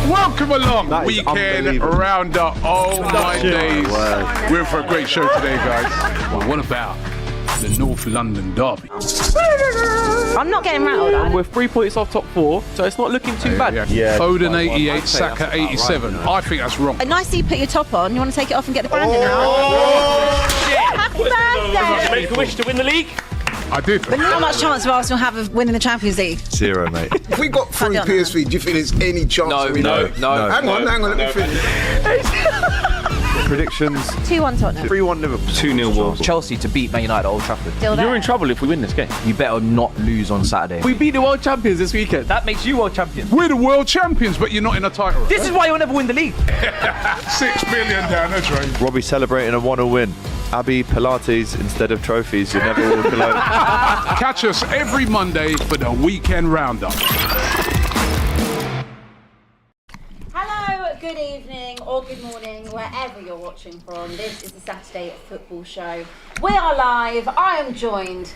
Welcome along, weekend roundup. Oh my days. We're in for a great show today, guys. Well, what about the North London derby? I'm not getting rattled. We're 3 points off top 4, so it's not looking too bad. Yeah. Foden 88, Saka 87. I think that's wrong. Nicely put your top on. You want to take it off and get the branding out? Happy birthday! Make a wish to win the league. I did. But how much chance of Arsenal have of winning the Champions League? 0, mate. If we got through PSV, do you think there's any chance? No. Hang on, let me finish. Predictions: 2-1 Tottenham. 3-1 Liverpool. 2-0 Wolves. Chelsea to beat Man United at Old Trafford. Still there. You're in trouble if we win this game. You better not lose on Saturday. We beat the world champions this weekend. That makes you world champion. We're the world champions, but you're not in a title race. This is why you'll never win the league. 6 million down the drain. Robbie celebrating a 1-0 win. Abby Pilates instead of trophies. You never walk alone. Catch us every Monday for the weekend roundup. Hello, good evening or good morning, wherever you're watching from. This is the Saturday Football Show. We are live. I am joined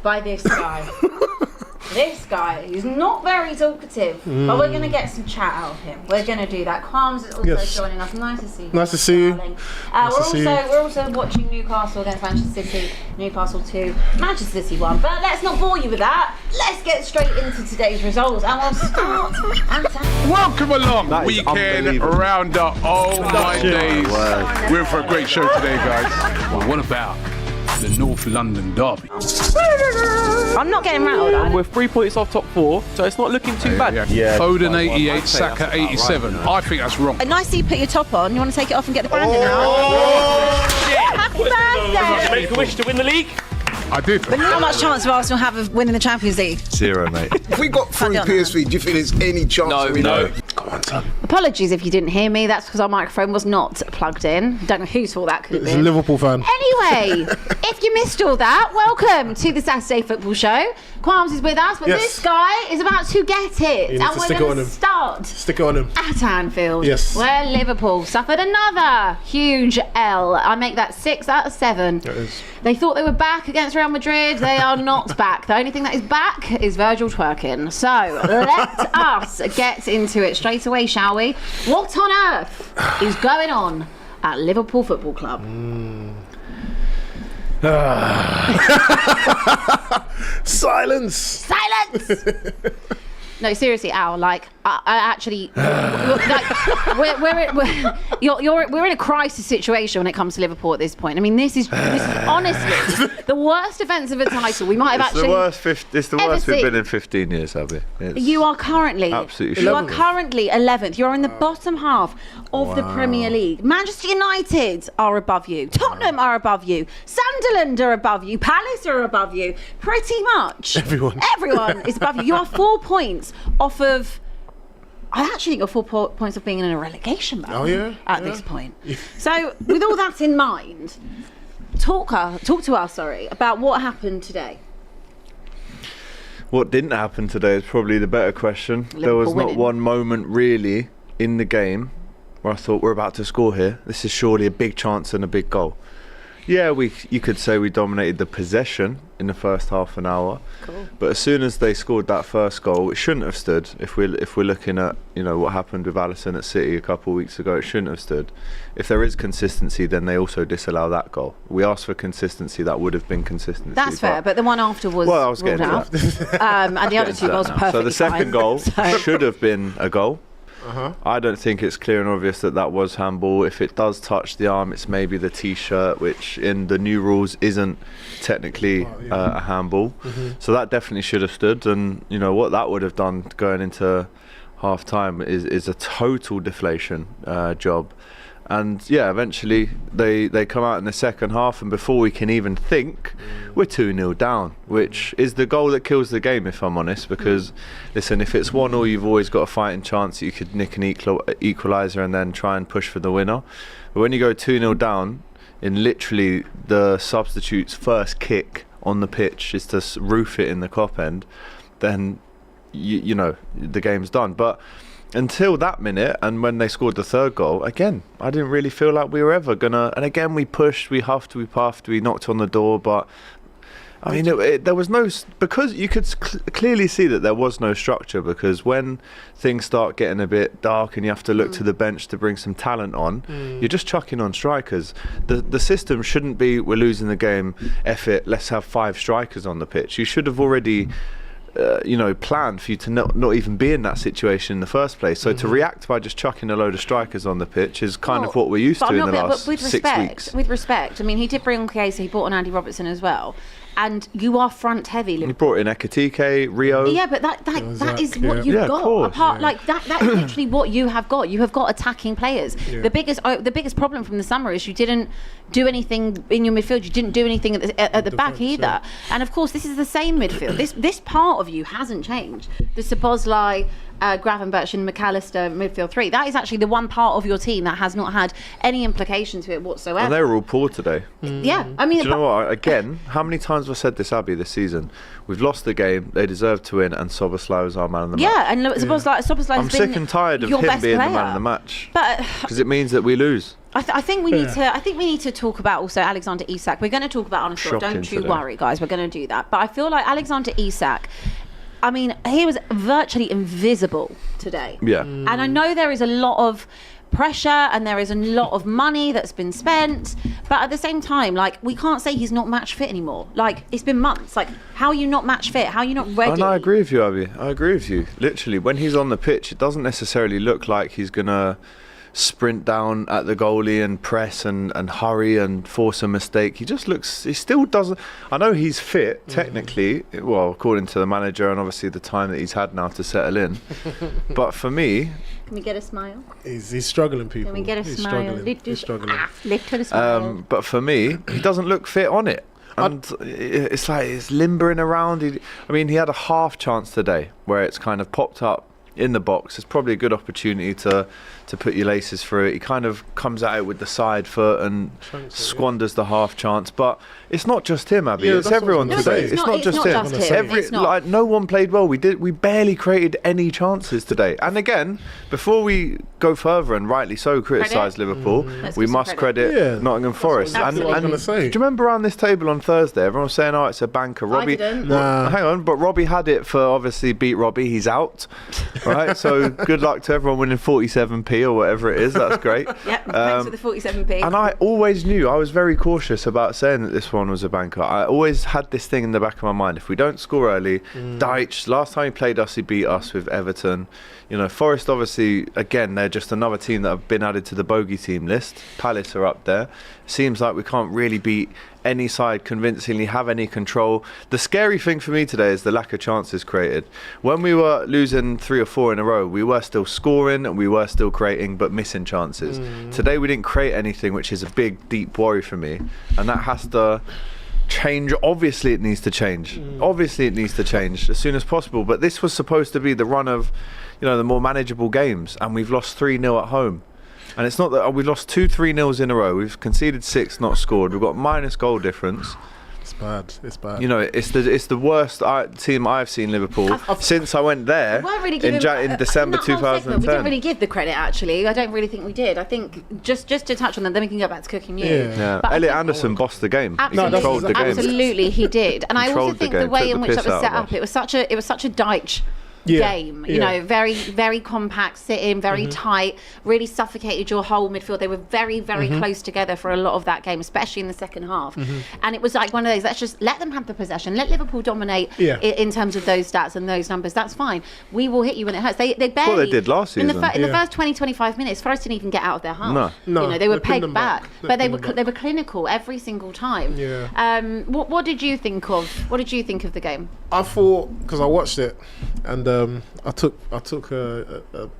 by this guy. This guy who's not very talkative, but we're going to get some chat out of him. We're going to do that. Qualms is also joining us. Nice to see you. Nice to see you. We're also watching Newcastle against Manchester City. Newcastle 2, Manchester City 1. But let's not bore you with that. Let's get straight into today's results, and we'll start. Welcome along, That is weekend unbelievable. roundup. Oh my days. We're in for a great show today, guys. Well, what about the North London derby? I'm not getting rattled. We're 3 points off top 4, so it's not looking too bad. Foden 88, Saka 87. I think that's wrong. Nicely put your top on. You want to take it off and get the branding out? Happy birthday! Make a wish to win the league. I did. But how much chance of Arsenal have of winning the Champions League? 0, mate. If we got through PSV, do you think there's any chance? No. Come on, son. Apologies if you didn't hear me. That's because our microphone was not plugged in. Don't know whose fault that could have It's a been. Liverpool fan. Anyway, if you missed all that, welcome to the Saturday Football Show. Qualms is with us, but Yes. this guy is about to get it. needs And to we're stick it going on to him. start Stick it on him. at Anfield, Yes. where Liverpool suffered another huge L. I make that 6 out of 7. That is. They thought they were back against Real Madrid. They are not back. The only thing that is back is Virgil twerking. So let us get into it straight away, shall we? What on earth is going on at Liverpool Football Club? Silence. Silence! No, seriously, Al. Like, I actually, like, we're in a crisis situation when it comes to Liverpool at this point. I mean, this is honestly the worst defensive title we might have It's the worst. It's the worst we've been in 15 years, Abby. You are currently Absolutely You are shambles. currently 11th. You're in the bottom half of the Premier League. Manchester United are above you. Tottenham are above you. Sunderland are above you. Palace are above you. Pretty much Everyone is above you. You are 4 points off of. I actually think you're 4 points off being in a relegation battle at this point. So, with all that in mind, talk to us, about what happened today. What didn't happen today is probably the better question. There Liverpool was not winning. one moment really in the game where I thought we're about to score here. This is surely a big chance and a big goal. Yeah, you could say we dominated the possession in the first half an hour. Cool. But as soon as they scored that first goal, it shouldn't have stood. If we're looking at what happened with Alisson at City a couple of weeks ago, it shouldn't have stood. If there is consistency, then they also disallow that goal. We asked for consistency, that would have been consistency. That's fair, but the one after was Well, I was ruled getting to out. And the other two goals were perfectly So the second goal fine. should have been a goal. I don't think it's clear and obvious that was handball. If it does touch the arm, it's maybe the t-shirt, which in the new rules isn't technically a handball. So that definitely should have stood. And what that would have done going into half time is a total deflation job. And eventually they come out in the second half, and before we can even think, we're 2-0 down, which is the goal that kills the game, if I'm honest. Because listen, if it's 1-0, you've always got a fighting chance that you could nick an equaliser and then try and push for the winner. But when you go 2-0 down, in literally the substitute's first kick on the pitch is to roof it in the Kop end, then the game's done. But until that minute, and when they scored the third goal, again, I didn't really feel like we were ever gonna. And again, we pushed, we huffed, we puffed, we knocked on the door, but I mean, there was no, because you could clearly see that there was no structure, because when things start getting a bit dark and you have to look to the bench to bring some talent on, you're just chucking on strikers. The system shouldn't be, we're losing the game, F it, let's have 5 strikers on the pitch. You should have already planned for you to not even be in that situation in the first place. So to react by just chucking a load of strikers on the pitch is kind of what we're used to in the last 6 weeks. With respect, I mean, he did bring on Chiesa, he brought on Andy Robertson as well. And you are front heavy. He brought in Ekitike, Rio. Yeah, but that is what you've got. That is literally what you have got. You have got attacking players. Yeah. The biggest problem from the summer is you didn't do anything in your midfield. You didn't do anything at the back either. Yeah. And of course, this is the same midfield. This part of you hasn't changed. The Szoboszlai, Gravenberch and McAllister midfield 3. That is actually the one part of your team that has not had any implication to it whatsoever. And they were all poor today. Yeah, I mean, do you know what? Again, how many times have I said this, Abby, this season? We've lost the game. They deserve to win, and Szoboszlai was our man of the match. Yeah, and Szoboszlai. I'm sick and tired of him being the man of the match. Because it means that we lose. I think we need to talk about also Alexander Isak. We're going to talk about Arne. Don't you worry, guys. We're going to do that. But I feel like Alexander Isak, I mean, he was virtually invisible today. Yeah. And I know there is a lot of pressure and there is a lot of money that's been spent, but at the same time, like, we can't say he's not match fit anymore. Like, it's been months. Like, how are you not match fit? How are you not ready? And I agree with you, Abby. I agree with you. Literally, when he's on the pitch, it doesn't necessarily look like he's going to sprint down at the goalie and press and hurry and force a mistake. He still doesn't. I know he's fit technically, well, according to the manager and obviously the time that he's had now to settle in. But for me, can we get a smile? He's struggling, people. Can we get a smile? He's struggling. Lift a smile. But for me, he doesn't look fit on it. And it's like he's limbering around. He had a half chance today where it's kind of popped up in the box. It's probably a good opportunity to put your laces through it. He kind of comes at it with the side foot and squanders the half chance. But it's not just him, Abby. It's everyone today. It's not just him. No one played well. We barely created any chances today. And again, before we go further and rightly so criticise Liverpool, we must credit Nottingham Forest. And do you remember around this table on Thursday, everyone was saying, "Oh, it's a banker." Robbie, hang on, but Robbie had it for obviously beat Robbie. He's out, right? So good luck to everyone winning 47p or whatever it is. That's great. Thanks for the 47p. And I always knew, I was very cautious about saying that this one was a banker. I always had this thing in the back of my mind: if we don't score early, Deitch, last time he played us, he beat us with Everton. Forest, obviously, again, they're just another team that have been added to the bogey team list. Palace are up there. Seems like we can't really beat any side convincingly, have any control. The scary thing for me today is the lack of chances created. When we were losing 3 or 4 in a row, we were still scoring and we were still creating, but missing chances. Today we didn't create anything, which is a big, deep worry for me. And that has to change. Obviously it needs to change. Obviously it needs to change as soon as possible. But this was supposed to be the run of, the more manageable games, and we've lost 3-0 at home. And it's not that we've lost 2 3-0s in a row. We've conceded 6, not scored. We've got minus goal difference. It's bad. It's bad. It's the worst team I've seen Liverpool since I went there in December 2010. We didn't really give the credit, actually. I don't really think we did. I think just to touch on that, then we can go back to Cooking You. Yeah. Elliot Anderson bossed the game. Absolutely. He controlled the game. Absolutely, he did. And I also think the way in which that was set up, it was such a Deitch game, very, very compact, sit-in, very tight, really suffocated your whole midfield. They were very, very close together for a lot of that game, especially in the second half. And it was like one of those, let's just let them have the possession, let Liverpool dominate in terms of those stats and those numbers. That's fine. We will hit you when it hurts. They barely. Well, they did last season. In the first 20-25 minutes, Forest didn't even get out of their half. No. They were pegged back, but they were clinical every single time. What did you think of the game? I thought, because I watched it, and I took a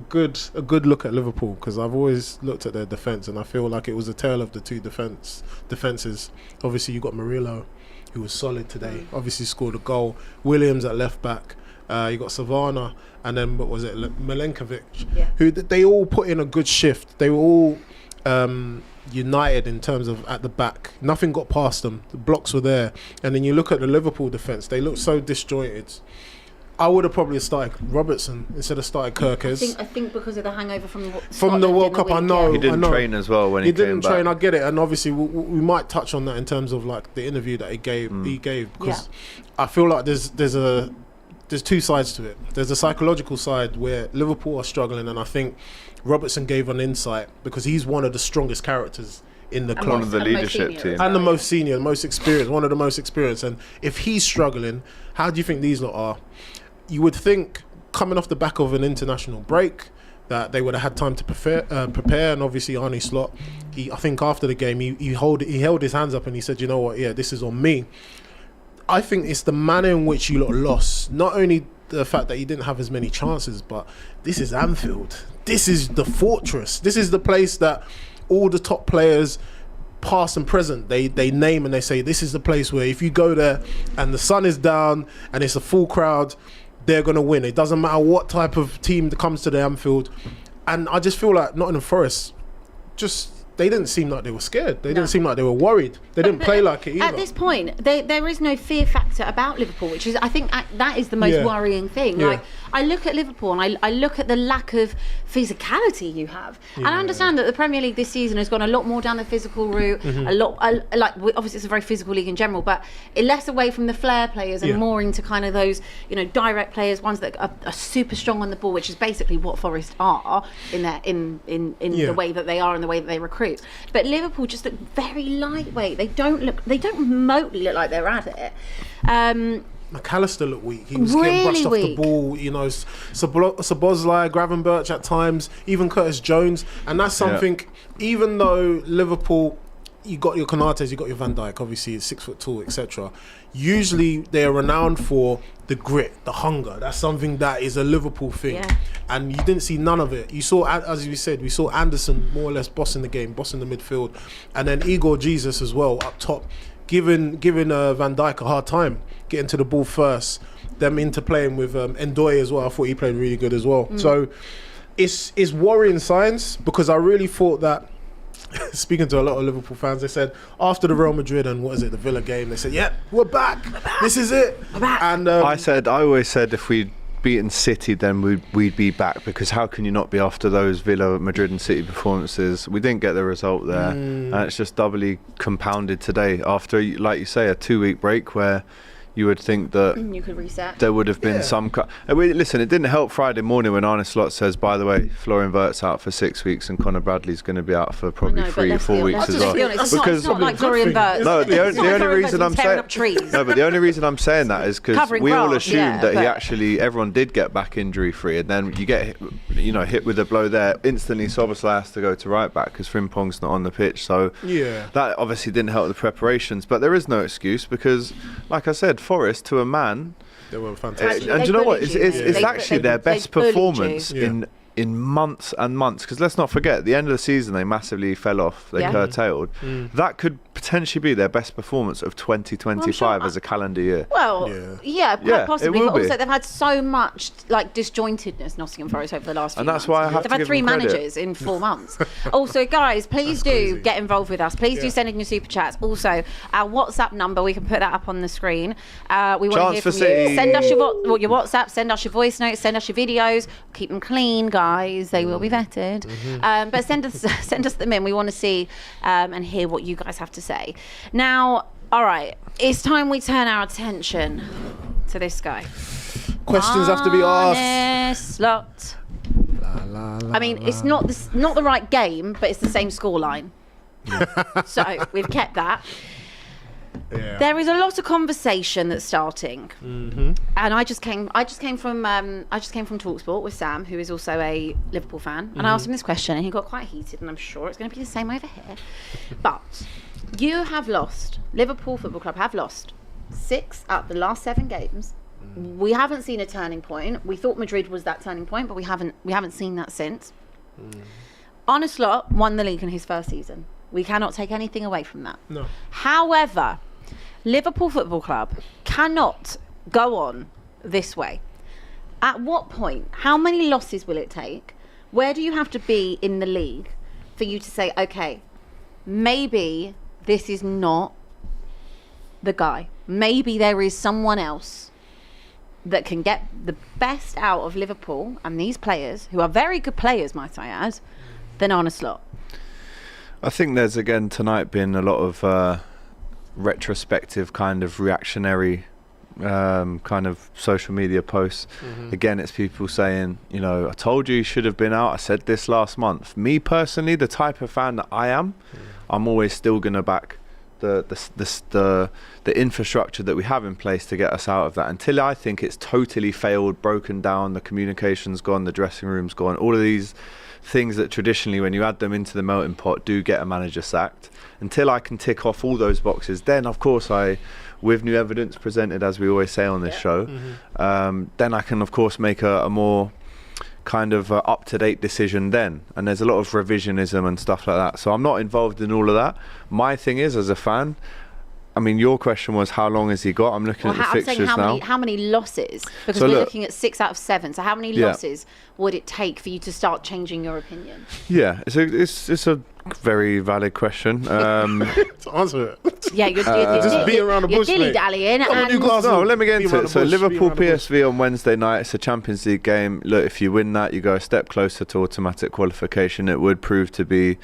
good look at Liverpool, because I've always looked at their defence, and I feel like it was a tale of the two defences. Obviously, you got Murillo, who was solid today. Obviously, scored a goal. Williams at left back. You got Savannah, and then what was it, Milenkovic, who they all put in a good shift. They were all united in terms of at the back. Nothing got past them. The blocks were there. And then you look at the Liverpool defence, they look so disjointed. I would have probably started Robertson instead of started Kirkers. I think because of the hangover from the World Cup. I know he didn't train as well when he came didn't back. train. I get it, and obviously we might touch on that in terms of like the interview that he gave. Because I feel like there's two sides to it. There's a psychological side where Liverpool are struggling, and I think Robertson gave an insight because he's one of the strongest characters in the club. One of the leadership team. And the most senior, most experienced, one of the most experienced. And if he's struggling, how do you think these lot are? You would think, coming off the back of an international break, that they would have had time to prepare. And obviously Arne Slot, I think after the game, he held his hands up and he said, you know what, yeah, this is on me. I think it's the manner in which you lot lost. Not only the fact that you didn't have as many chances, but this is Anfield. This is the fortress. This is the place that all the top players, past and present, they name and they say this is the place where if you go there and the sun is down and it's a full crowd, they're going to win. It doesn't matter what type of team that comes to the Anfield. And I just feel like Nottingham Forest, they didn't seem like they were scared. They didn't seem like they were worried. They didn't play like it either. At this point, there is no fear factor about Liverpool, which is, I think, that is the most worrying thing. Yeah. Like, I look at Liverpool and I look at the lack of physicality you have. And I understand that the Premier League this season has gone a lot more down the physical route. Obviously it's a very physical league in general, but less away from the flair players and more into kind of those, direct players, ones that are super strong on the ball, which is basically what Forest are in the way that they are and the way that they recruit. But Liverpool just look very lightweight. They don't remotely look like they're at it. McAllister looked weak. He was getting brushed off the ball. Szoboszlai, Gravenberch at times, even Curtis Jones. And that's something, even though Liverpool, you got your Konates, you got your Van Dijk, obviously he's 6 foot tall, etc. Usually they're renowned for the grit, the hunger. That's something that is a Liverpool thing. Yeah. And you didn't see none of it. You saw, as you said, we saw Anderson more or less bossing the game, bossing the midfield. And then Igor Jesus as well up top, giving Van Dijk a hard time getting to the ball first, them interplaying with Ndoye as well. I thought he played really good as well. So it's worrying signs, because I really thought that, speaking to a lot of Liverpool fans, they said after the Real Madrid and the Villa game, they said, yeah, we're back. This is it. We're back. And I always said if we'd beaten City, then we'd be back, because how can you not be after those Villa, Madrid and City performances? We didn't get the result there, and it's just doubly compounded today after, like you say, a 2-week break where you would think that you could reset. There would have been some. Listen, it didn't help Friday morning when Arne Slot says, by the way, Florian Wirtz out for 6 weeks and Conor Bradley's going to be out for probably 3 or 4 weeks as well. It's not like Florian Wirtz. No, the only reason I'm saying the only reason I'm saying that is because we all assumed that everyone did get back injury free, and then you get hit with a blow there instantly. Szoboszlai has to go to right back because Frimpong's not on the pitch, so that obviously didn't help the preparations. But there is no excuse, because, like I said, Forest to a man, they were fantastic. And do you know what? It's actually their best performance in months and months, because let's not forget, at the end of the season they massively fell off, they curtailed. That could potentially be their best performance of 2025 as a calendar year. Well, quite possibly, but also be. they've had so much disjointedness, Nottingham Forest, over the last few and that's months. why I have they've to had give 3 them credit. managers in 4 months. Also, guys, please do get involved with us. Please do send in your super chats. Also, our WhatsApp number, we can put that up on the screen. We want to hear from you. Send us your WhatsApp, send us your voice notes, send us your videos. Keep them clean, guys. They will be vetted. But send us them in. We want to see and hear what you guys have to say. Now, all right, it's time we turn our attention to this guy. Questions have to be asked. Slot. I mean, it's not the right game, but it's the same scoreline. So we've kept that. Yeah. There is a lot of conversation that's starting, and I just came from Talksport with Sam, who is also a Liverpool fan, and I asked him this question, and he got quite heated, and I'm sure it's going to be the same over here. But you have lost. Liverpool Football Club have lost 6 out of the last 7 games. We haven't seen a turning point. We thought Madrid was that turning point, but we haven't seen that since. Arne Slot won the league in his first season. We cannot take anything away from that. No. However, Liverpool Football Club cannot go on this way. At what point? How many losses will it take? Where do you have to be in the league for you to say, okay, maybe this is not the guy. Maybe there is someone else that can get the best out of Liverpool and these players, who are very good players, might I add, than Arne Slot? I think there's again tonight been a lot of retrospective kind of reactionary kind of social media posts. Again, it's people saying, you know, I told you should have been out. I said this last month. Me personally, the type of fan that I am, I'm always still going to back the infrastructure that we have in place to get us out of that. Until I think it's totally failed, broken down, the communication's gone, the dressing room's gone, all of these things that traditionally when you add them into the melting pot do get a manager sacked. Until I can tick off all those boxes, then of course with new evidence presented, as we always say on this show, then I can of course make a more kind of up-to-date decision then. And there's a lot of revisionism and stuff like that, so I'm not involved in all of that. My thing is, as a fan, I mean, your question was how long has he got? I'm looking at the fixtures now. How many losses? Because So we're look, looking at 6 out of 7. So how many losses would it take for you to start changing your opinion? Yeah, it's a very valid question. To answer it. Yeah, you're Just beat around the bush, mate. dilly-dallying. Come on, And Newcastle. No, let me get Beat into around it. the So bush, Liverpool beat around the bush. PSV on Wednesday night. It's a Champions League game. Look, if you win that, you go a step closer to automatic qualification. It would prove to be,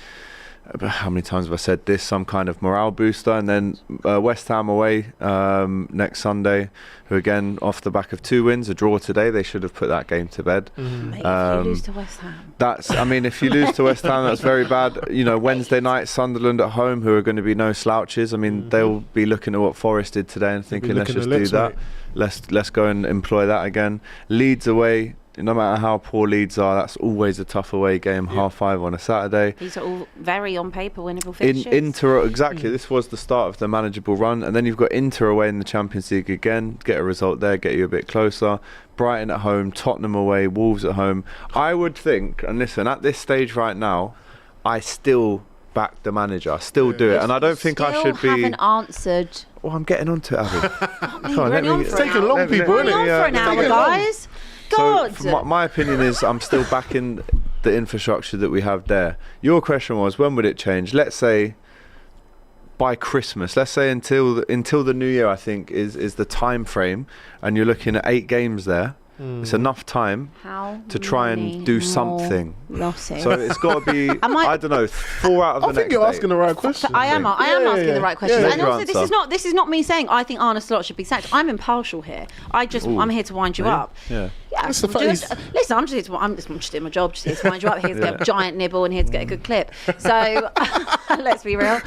how many times have I said this, some kind of morale booster. And then West Ham away next Sunday, who again, off the back of 2 wins, a draw today, they should have put that game to bed. Mate, if you lose to West Ham. I mean, if you lose to West Ham, that's very bad. You know, Wednesday night, Sunderland at home, who are going to be no slouches. I mean, they'll be looking at what Forest did today and thinking, let's just do that. Let's go and employ that again. Leeds away. No matter how poor Leeds are, that's always a tough away game, 5:30 on a Saturday. These are all very on paper winnable fixtures. Inter, exactly. This was the start of the manageable run, and then you've got Inter away in the Champions League again. Get a result there, get you a bit closer. Brighton at home, Tottenham away, Wolves at home. I would think, and listen, at this stage right now, I still back the manager. I still do it, and I don't think I should be. Haven't answered. Oh, I'm getting onto it, Abby. Come on, It's taking long, people, We're isn't on it? for an hour, guys. God. So my opinion is I'm still backing the infrastructure that we have there. Your question was, when would it change? Let's say by Christmas. Let's say until the new year, I think is the time frame, and you're looking at 8 games there. It's enough time to try and do something. Losses. So it's got to be, I don't know, 4 out of the next 8. I think you're asking the right question. I am asking the right questions. Yeah, And also, this is not me saying I think Arne Slot should be sacked. I'm impartial here. I'm here to wind you up. Yeah. That's the listen, I'm just here to. I'm just doing my job. Just here to wind you up. Here to get a giant nibble and here to get a good clip. So let's be real.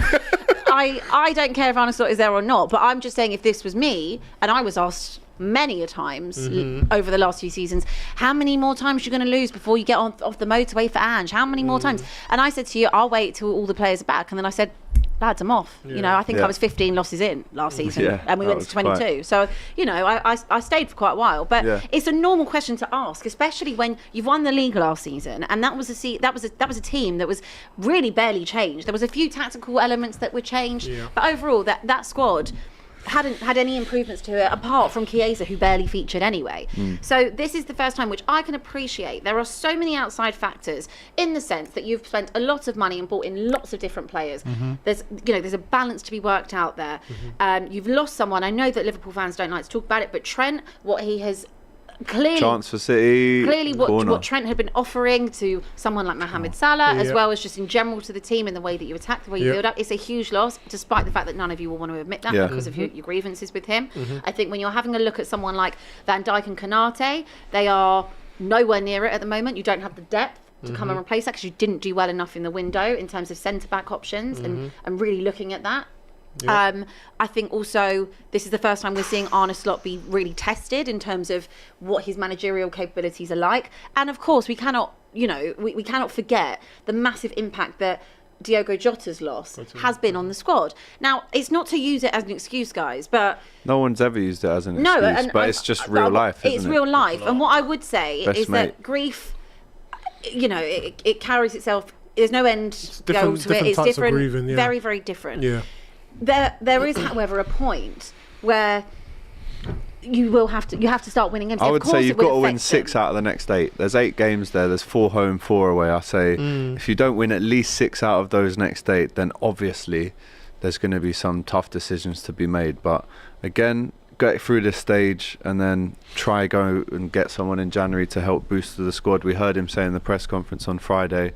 I don't care if Arne Slot is there or not. But I'm just saying, if this was me and I was asked many a times over the last few seasons, how many more times you're going to lose before you get off the motorway for Ange? How many more times? And I said to you, I'll wait till all the players are back. And then I said, lads, I'm off. You know, I think I was 15 losses in last season, and we went to 22. So, you know, I stayed for quite a while. But it's a normal question to ask, especially when you've won the league last season, and that was a team that was really barely changed. There was a few tactical elements that were changed, but overall, that squad hadn't had any improvements to it apart from Chiesa, who barely featured anyway. So this is the first time, which I can appreciate. There are so many outside factors in the sense that you've spent a lot of money and bought in lots of different players. There's a balance to be worked out there. You've lost someone. I know that Liverpool fans don't like to talk about it, but Trent, what he has chance for City. Clearly, what Trent had been offering to someone like Mohamed Salah, as well as just in general to the team in the way that you attack, the way you build up, it's a huge loss, despite the fact that none of you will want to admit that because of your grievances with him. I think when you're having a look at someone like Van Dijk and Konate, they are nowhere near it at the moment. You don't have the depth to come and replace that because you didn't do well enough in the window in terms of centre-back options and really looking at that. I think also this is the first time we're seeing Arne Slot be really tested in terms of what his managerial capabilities are like, and of course we cannot we cannot forget the massive impact that Diogo Jota's loss has been on the squad. Now, it's not to use it as an excuse, guys, but no one's ever used it as an excuse, but it's just real life, isn't it? It's real life, and what I would say is that grief, it carries itself. There's no end goal to it. It's different, grieving, very, very different. Yeah. There is, however, a point where you have to start winning games. I would say you've got to win 6 out of the next 8. There's 8 games there. There's 4 home, 4 away. I say if you don't win at least 6 out of those next 8, then obviously there's going to be some tough decisions to be made. But again, get through this stage and then try go and get someone in January to help boost the squad. We heard him say in the press conference on Friday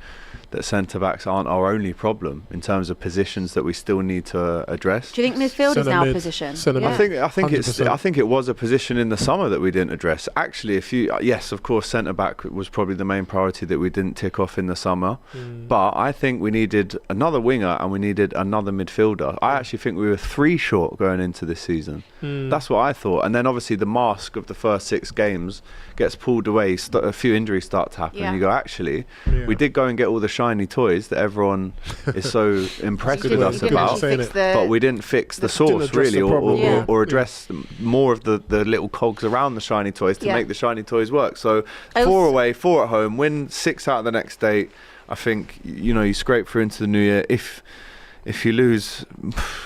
that centre-backs aren't our only problem in terms of positions that we still need to address. Do you think midfield is now a position? I think it was a position in the summer that we didn't address. Actually, yes, of course, centre-back was probably the main priority that we didn't tick off in the summer. But I think we needed another winger and we needed another midfielder. I actually think we were 3 short going into this season. That's what I thought. And then obviously the mask of the first 6 games gets pulled away, a few injuries start to happen. You go, actually, we did go and get all the shiny toys that everyone is so impressed with us about, but we didn't fix the source really, or address more of the little cogs around the shiny toys to make the shiny toys work. So 4 away, 4 at home, win 6 out of the next 8. I think you scrape through into the new year. If you lose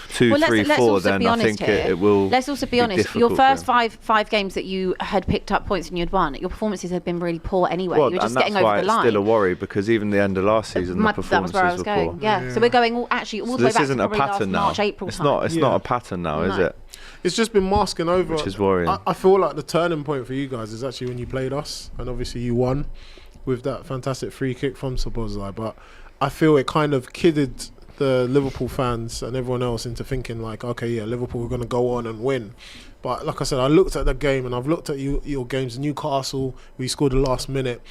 2, 3, 4, then I think it will. Let's also be honest. Your first five games that you had picked up points and you'd won, your performances had been really poor anyway. Well, you were just and getting that's over why the line. It's still a worry because even the end of last season, the performances that was where I was were going. poor. Yeah. So we're going all the way back to a pattern now. March, April it's not a pattern now, is it? It's just been masking over. Which is worrying. I feel like the turning point for you guys is actually when you played us, and obviously you won with that fantastic free kick from Szoboszlai. But I feel it kind of kidded the Liverpool fans and everyone else into thinking like, okay, yeah, Liverpool are going to go on and win. But like I said, I looked at the game and I've looked at your games. Newcastle, we scored the last minute.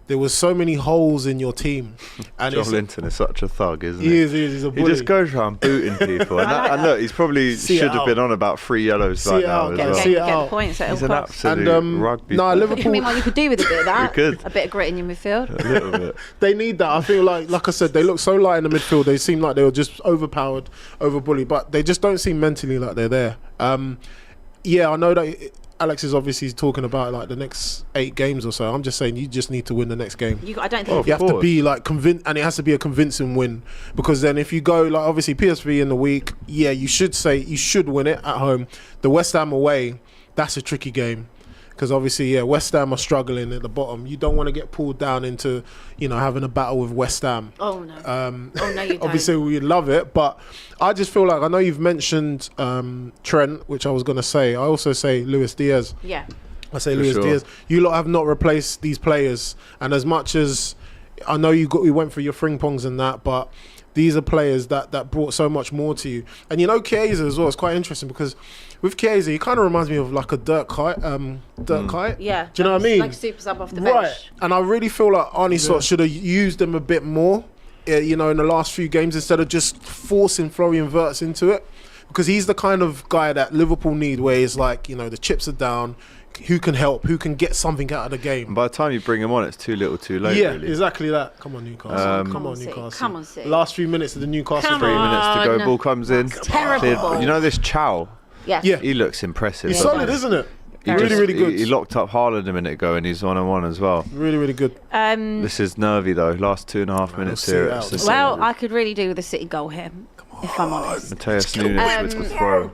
There was so many holes in your team. And Joe Linton is such a thug, isn't he? He is. He's a bully. He just goes around booting people. And look, he's probably should have been on about 3 yellows right now as well. Get the points. He's an absolute rugby player. Liverpool. I mean, what you could do with a bit of that. You could. A bit of grit in your midfield. A little bit. They need that. I feel like I said, they look so light in the midfield. They seem like they were just overpowered, over-bullied. But they just don't seem mentally like they're there. Yeah, I know that Alex is obviously talking about like the next 8 games or so. I'm just saying you just need to win the next game. I don't think you have to be like convinced, and it has to be a convincing win, because then if you go like obviously PSV in the week, yeah, you should say you should win it at home. The West Ham away, that's a tricky game. Because obviously, yeah, West Ham are struggling at the bottom. You don't want to get pulled down into, having a battle with West Ham. Oh no! Oh no, you don't. Obviously, we love it, but I just feel like I know you've mentioned Trent, which I was going to say. I also say Luis Diaz. Yeah. I say Luis Diaz. You lot have not replaced these players, and as much as I know we went for your Frimpong's and that, but these are players that brought so much more to you. And Chiesa as well. It's quite interesting because with Chiesa, he kind of reminds me of like a Dirk Kuyt. Yeah. Do you know what I mean? Like super sub off the bench. Right. And I really feel like Arne Slot should have used them a bit more, in the last few games instead of just forcing Florian Wirtz into it. Because he's the kind of guy that Liverpool need, where he's like, the chips are down. Who can help? Who can get something out of the game? And by the time you bring him on, it's too little, too late. Yeah, really. Exactly that. Come on, Newcastle. Come on, Newcastle. Come on, City. Last few minutes of the Newcastle. 3 minutes to go. Ball comes in. Terrible. You know this Chow? Yes. Yeah. He looks impressive. He's solid, isn't it? Really good. He locked up Haaland a minute ago, and he's 1-on-1 as well. Really good. This is nervy though. Last 2.5 minutes here. Well, I could really do with a City goal here, if I'm honest. Mateus Nunes with the throw.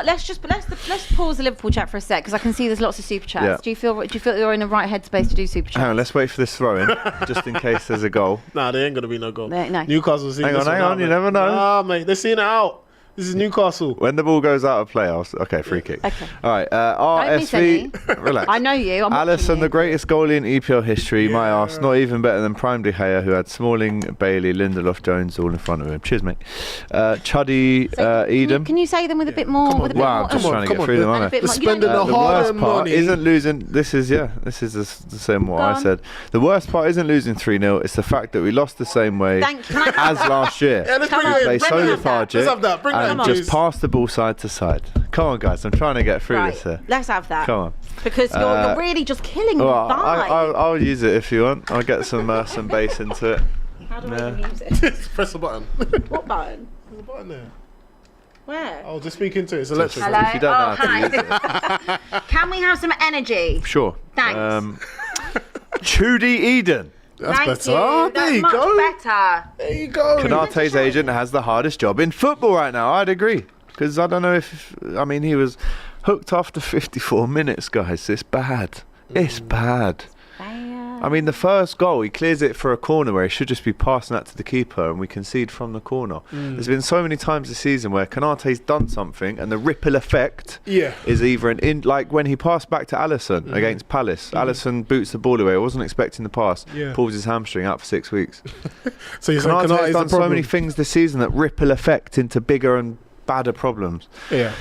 Let's pause the Liverpool chat for a sec, because I can see there's lots of super chats. Yeah. Do you feel you're in the right headspace to do super chats? Hang on, let's wait for this throw in, just in case there's a goal. Nah, there ain't gonna be no goal. No. Newcastle's seeing Hang on, you never know. Ah, mate, they're seeing it out. This is Newcastle. When the ball goes out of play, okay, free kick. Okay. All right, Don't miss any. RSV, relax. I know you. Alisson, the greatest goalie in EPL history, my arse, not even better than Prime De Gea, who had Smalling, Bailey, Lindelof, Jones all in front of him. Cheers, mate. Chuddy, Edam. Can you say them with a bit more? I'm just trying to get through them, aren't I? Spending the worst hard part money. isn't losing. This is the same what I said. The worst part isn't losing 3-0. It's the fact that we lost the same way as last year. Yeah, let's we bring it in. played so Let's lethargic have that. Bring that and in, just please. passed the ball side to side. Come on, guys. I'm trying to get through this here. Let's have that. Come on. Because you're really just killing the Well, vibe. I'll use it if you want. I'll get some bass into it. How do I even use it? Press the button. What button? There's a button there. Where? Oh, just speak into it. It's electric. Hello? If you don't know how to use it. Can we have some energy? Sure. Thanks. Chudi Eden. That's Thank better. you. Oh, there That's you much go. better. There you go. Konate's agent has the hardest job in football right now. I'd agree. Because I don't know he was hooked after 54 minutes, guys. It's bad. It's bad. I mean, the first goal, he clears it for a corner where he should just be passing that to the keeper, and we concede from the corner. There's been so many times this season where Konate's done something, and the ripple effect is either like when he passed back to Alisson against Palace. Alisson boots the ball away. I wasn't expecting the pass. Pulls his hamstring out for 6 weeks. So you're saying Konate's done so many things this season that ripple effect into bigger and badder problems.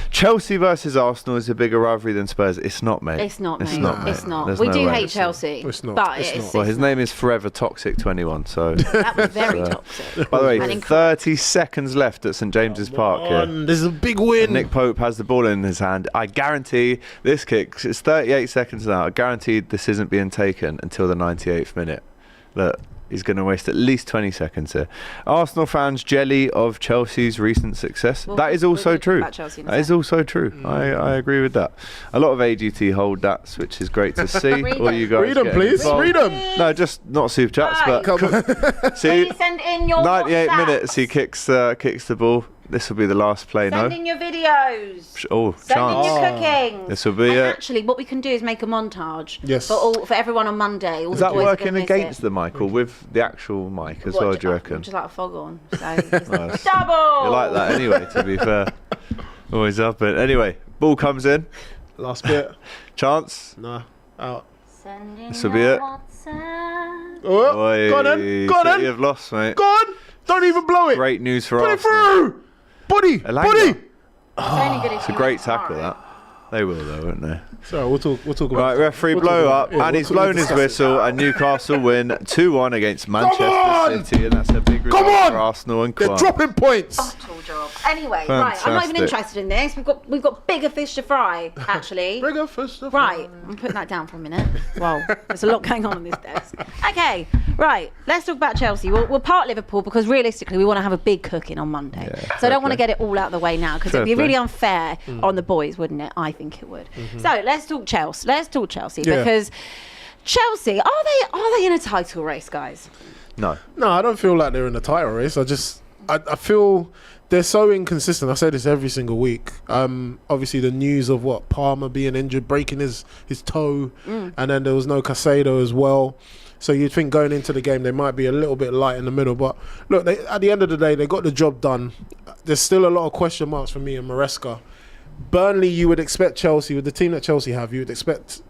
Chelsea versus Arsenal is a bigger rivalry than Spurs. It's not, mate. It's not, mate. It's not, mate. It's not. There's We no do way. hate Chelsea. It's not. But It's it's not. Well, his name is Forever Toxic 21. So that was very toxic. by the way, And incorrect. 30 seconds left at St James's Park here. This is a big win. Nick Pope has the ball in his hand. I guarantee this kick. It's 38 seconds now. I guarantee this isn't being taken until the 98th minute. Look. He's going to waste at least 20 seconds here. Arsenal fans jelly of Chelsea's recent success. Well, that is also we'll true. talk about Chelsea in a That is sec. also true. I agree with that. A lot of AGT hold that, which is great to see. Read All them. you guys Read them, getting please. involved. Read them. No, just not super chats, Right. but see, Please send in your 98 WhatsApps. minutes. He kicks the ball. This will be the last play. Send No. in your videos. Oh, Send chance. in your cooking. This will be and it. actually, what we can do is make a montage Yes. for everyone on Monday. All Is the that boys working can against visit. the Michael with the actual mic as well? Do you reckon? Just like a foghorn. So Nice. double. You like that anyway, to be fair. Always up it. Anyway, ball comes in. Last bit. Chance. Nah. Out. Send in This will be your it. WhatsApp. Oh, Oi, go on then. Go on City then. have lost, mate. Go on. Don't even blow it. Great news for Put it Arsenal. through. Body. Elanga. Body. It's only good if It's a you great win tomorrow. tackle, that. They will, though, won't they? So we'll talk about Right, referee we'll blow talk up, about- yeah, and we'll he's talk- blown we'll his discuss it. whistle, and Newcastle win 2-1 against Manchester on! City, and that's a big result on! for Arsenal and They're Kwan. dropping points. Total job. Anyway, right, I'm not even Fantastic. interested in this. We've got bigger fish to fry, actually. Bigger fish to Right, fry. I'm putting that down for a minute. Wow, there's a lot going on this desk. Okay, right, let's talk about Chelsea. We'll part Liverpool because realistically we want to have a big cooking on Monday. Yeah, so I don't want to fair get it all out of the way now because Fair it'd be play. really unfair on the boys, wouldn't it? I think it would. So let's talk Chelsea. Let's talk Chelsea Yeah. because Chelsea, are they in a title race, guys? No. No, I don't feel like they're in the title race. I feel they're so inconsistent. I say this every single week. Obviously the news of Palmer being injured, breaking his toe, and then there was no Caicedo as well. So you'd think going into the game they might be a little bit light in the middle. But look, at the end of the day, they got the job done. There's still a lot of question marks for me and Maresca. Burnley, you would expect Chelsea, with the team that Chelsea have, you would expect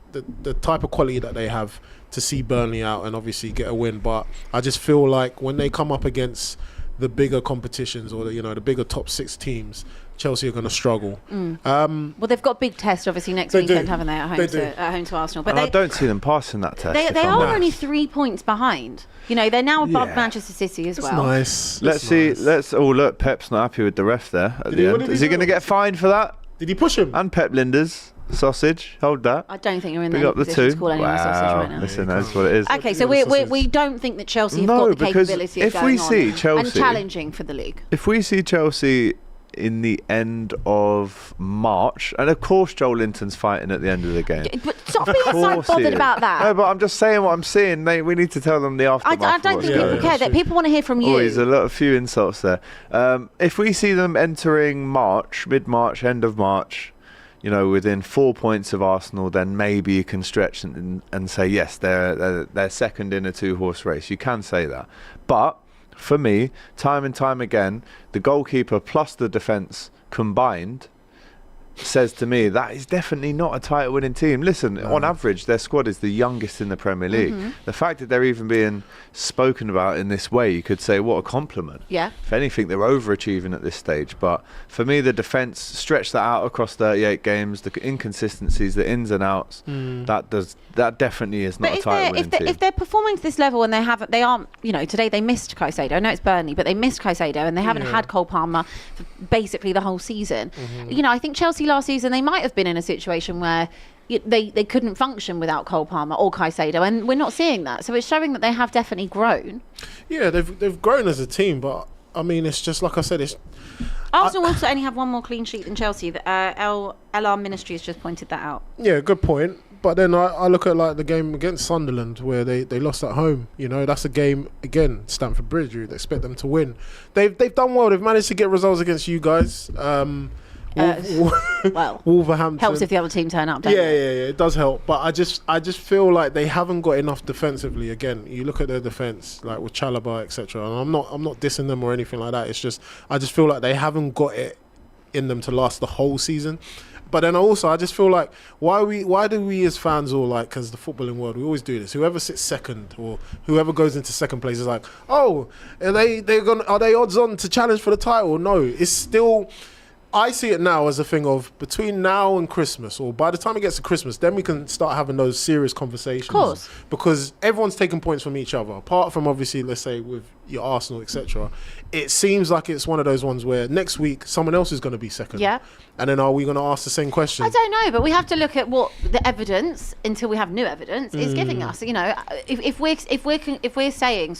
the type of quality that they have to see Burnley out and obviously get a win. But I just feel like when they come up against the bigger competitions or the bigger top 6 teams, Chelsea are going to struggle. Well, they've got a big test obviously next They weekend, do. haven't they? At home They to do. Arsenal. But And I don't see them passing that test. they if I'm are honest. only 3 points behind. They're now above Yeah. Manchester City as It's well. nice. Let's It's see. nice. Look, Pep's not happy with the ref there at Did the he- what end. did he Is he do? going to get fined for that? Did he push him? And Pep Linders, sausage, hold that. I don't think you're in Big the up the position two. to call anyone sausage right now. Listen, that's what it is. Okay, so You're the we don't think that Chelsea have No, got the because capability of if going we on see and Chelsea- challenging for the league. If we see Chelsea in the end of March, and of course Joel Linton's fighting at the end of the game. But stop being so course he bothered is. about that. No, but I'm just saying what I'm seeing. We need to tell them the I aftermath. don't of think what's people going on. care. That people want to hear from you. Oh, there's a few insults there. If we see them entering March, mid-March, end of March, within 4 points of Arsenal, then maybe you can stretch and say, yes, they're second in a 2-horse race. You can say that. But for me, time and time again, the goalkeeper plus the defence combined says to me that is definitely not a title winning team. Listen, on average their squad is the youngest in the Premier League. The fact that they're even being spoken about in this way, you could say what a compliment. Yeah. If anything, they're overachieving at this stage. But for me, the defence, stretch that out across 38 games, the inconsistencies, the ins and outs, that definitely is not But a title winning team. if they're performing to this level and they aren't, today they missed Caicedo. I know it's Burnley, but they missed Caicedo and they haven't had Cole Palmer for basically the whole season. I think Chelsea last season they might have been in a situation where they couldn't function without Cole Palmer or Caicedo, and we're not seeing that. So it's showing that they have definitely grown. Yeah, they've grown as a team, but I mean, it's just like I said, it's Arsenal also only have one more clean sheet than Chelsea. LR Ministry has just pointed that out. yeah, good point. But then I look at like the game against Sunderland where they lost at home. That's a game again, Stamford Bridge. You'd expect them to win. They've done well. They've managed to get results against you guys. Well, Wolverhampton helps if the other team turn up. Don't yeah, it? it does help. But I just feel like they haven't got enough defensively. Again, you look at their defense, like with Chalobah, etc. And I'm not dissing them or anything like that. It's just I just feel like they haven't got it in them to last the whole season. But then also, I just feel like why do we as fans all like, because the footballing world, we always do this. Whoever sits second or whoever goes into second place is like, oh, are they odds on to challenge for the title? No, it's still. I see it now as a thing of between now and Christmas, or by the time it gets to Christmas, then we can start having those serious conversations. Of course. Because everyone's taking points from each other. Apart from obviously, let's say with your Arsenal, etc. It seems like it's one of those ones where next week someone else is going to be second. Yeah. And then are we going to ask the same question? I don't know, but we have to look at what the evidence, until we have new evidence, is giving us. You know, if we're saying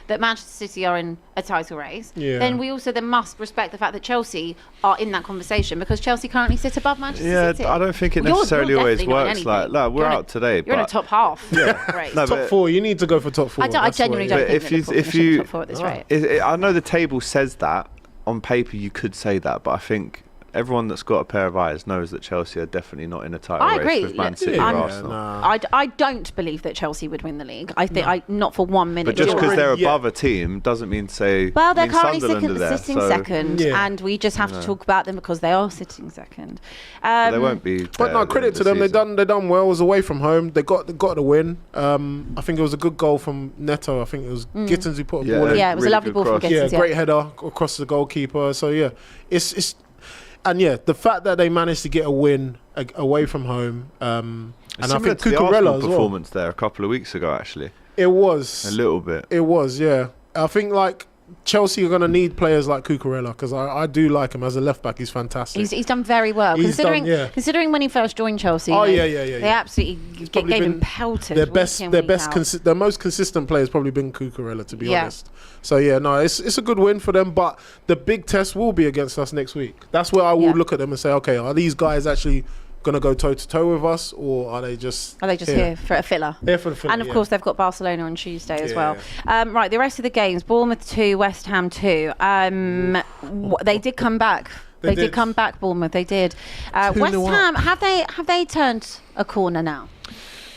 that Manchester City are in a title race, then we also then must respect the fact that Chelsea are in that conversation, because Chelsea currently sit above Manchester City. I don't think it necessarily always works like that. We're out today. You're in a top half. Yeah. Race. No, top four. You need to go for top four. I genuinely don't think if you top four at this rate. I know the table says that on paper you could say that, but I think everyone that's got a pair of eyes knows that Chelsea are definitely not in a title race with Man City or Arsenal. I don't believe that Chelsea would win the league. I think not for 1 minute. But just because they're above a team doesn't mean to say. Well, they're currently sitting second, and we just have to talk about them because they are sitting second. They won't be. But no, credit to them. They done well. It was away from home. They got the win. I think it was a good goal from Neto. I think it was Gittins who put a ball in. Yeah, it was a lovely ball from Gittins. Yeah, great header across the goalkeeper. So yeah, it's. And yeah, the fact that they managed to get a win away from home, and I think Cucurella as well. Performance there a couple of weeks ago, actually. It was a little bit. It was, yeah. I think like Chelsea are going to need players like Cucurella, because I do like him as a left back. He's fantastic. He's done very well, considering when he first joined Chelsea. They absolutely gave him pelted. Their most consistent player has probably been Cucurella, to be honest. So yeah, no, it's a good win for them. But the big test will be against us next week. That's where I will look at them and say, okay, are these guys actually going to go toe to toe with us, or are they just here for a filler? Here for the filler. And of course, they've got Barcelona on Tuesday as well. Right, the rest of the games: Bournemouth 2, West Ham 2. They did come back. They did come back. Bournemouth. They did. West Ham have they turned a corner now?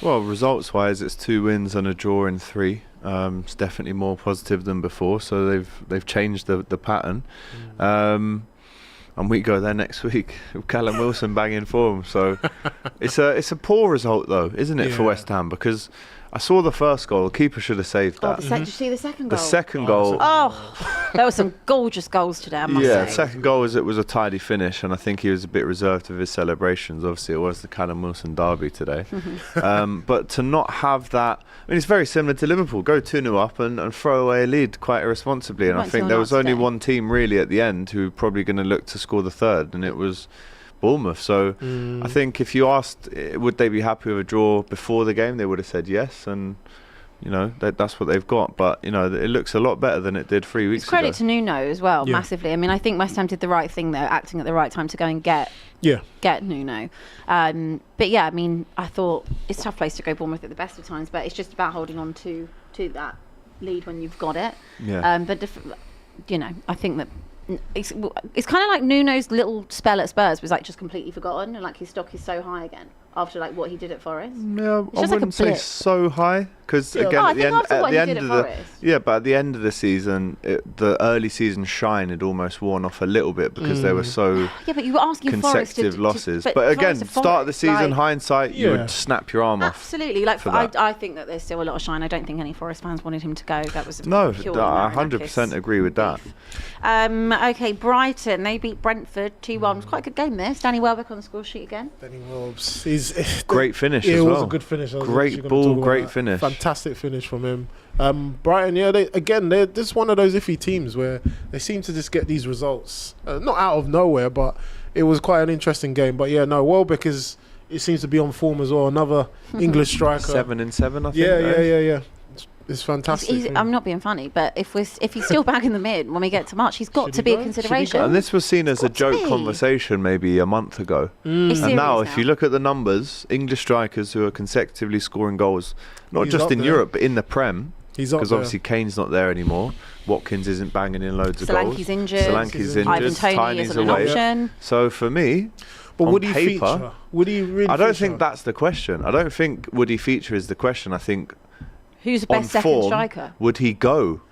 Well, results-wise, it's 2 wins and a draw in 3. It's definitely more positive than before. So they've changed the pattern. And we go there next week with Callum Wilson banging form. So it's a poor result though, isn't it, for West Ham? Because I saw the first goal. The keeper should have saved that. Did you see the second goal? The second goal. There were some gorgeous goals today, I must say. The second goal was a tidy finish, and I think he was a bit reserved with his celebrations. Obviously, it was the Callum Wilson derby today. But to not have that, I mean, it's very similar to Liverpool. Go 2-0 up and throw away a lead quite irresponsibly. And I think there was only one team really at the end who were probably going to look to score the third, and it was Bournemouth. So I think if you asked would they be happy with a draw before the game, they would have said yes, and you know that's what they've got. But you know, it looks a lot better than it did 3 weeks ago. Credit to Nuno as well, massively. I mean, I think West Ham did the right thing there, acting at the right time to go and get Nuno. But yeah, I mean, I thought it's a tough place to go, Bournemouth, at the best of times, but it's just about holding on to that lead when you've got it. But you know, I think that it's kind of like Nuno's little spell at Spurs was like just completely forgotten, and like his stock is so high again after like what he did at Forest. Yeah, I wouldn't say so high, because again at the end of but at the end of the season, the early season shine had almost worn off a little bit because they were so but you were asking consecutive losses. But again, start of the season, hindsight, you would snap your arm off. Absolutely, like I think that there's still a lot of shine. I don't think any Forest fans wanted him to go. That was I 100% agree with that. Okay, Brighton, they beat Brentford 2-1. It was quite a good game this. Danny Welbeck on the score sheet again. Danny Welbeck, he's great finish as well. It was a good finish. Great ball, great finish. Fantastic finish from him. Brighton, they're just one of those iffy teams where they seem to just get these results, not out of nowhere, but it was quite an interesting game. But yeah, no, Welbeck it seems to be on form as well. Another English striker. 7 and 7, I think. Yeah. It's fantastic. I'm not being funny, but if he's still back in the mid when we get to March, he's got to be a consideration. And this was seen as a joke conversation maybe a month ago. And now, if you look at the numbers, English strikers who are consecutively scoring goals, not just in Europe but in the Prem, He's up because there. obviously Kane's not there anymore. Watkins isn't banging in loads of goals. Solanke's injured. Solanke's injured. Ivan Toney Tiny's isn't an away. option. So for me, But on would he paper, feature? Would he really? I don't feature? think that's the question. I don't think would he feature is the question. I think Who's the on best second form, striker? would he go?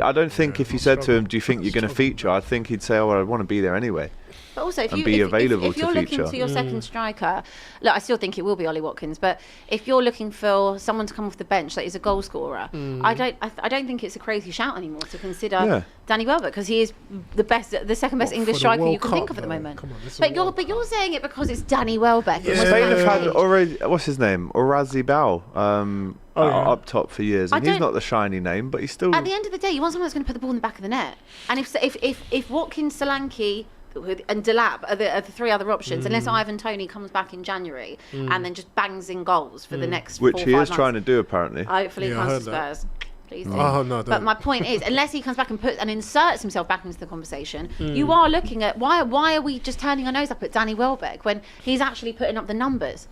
I don't think if you said to him, "Do you think you're going to feature?" I think he'd say, "Oh, well, I want to be there anyway." But also, if and you be if available you're to looking feature. to your second striker, look, I still think it will be Ollie Watkins. But if you're looking for someone to come off the bench that is a goal scorer, I don't think it's a crazy shout anymore to consider Danny Welbeck, because he is the second best English for the striker World you can Cup, think of at the though? moment. Come on, this is But a World you're saying it because it's Danny Welbeck. Yeah. Spain have had Stage. already. What's his name? Orazi Bao. Up top for years, and he's not the shiny name, but he's still. At the end of the day, you want someone that's going to put the ball in the back of the net. And if Watkins, Solanke, and Delap are the three other options, unless Ivan Toney comes back in January and then just bangs in goals for the next which 4 or he 5 is months. trying to do apparently. Hopefully he Yeah, I comes to heard Spurs. Please do. Oh, no, But don't. my point is, unless he comes back and inserts himself back into the conversation, you are looking at why are we just turning our nose up at Danny Welbeck when he's actually putting up the numbers?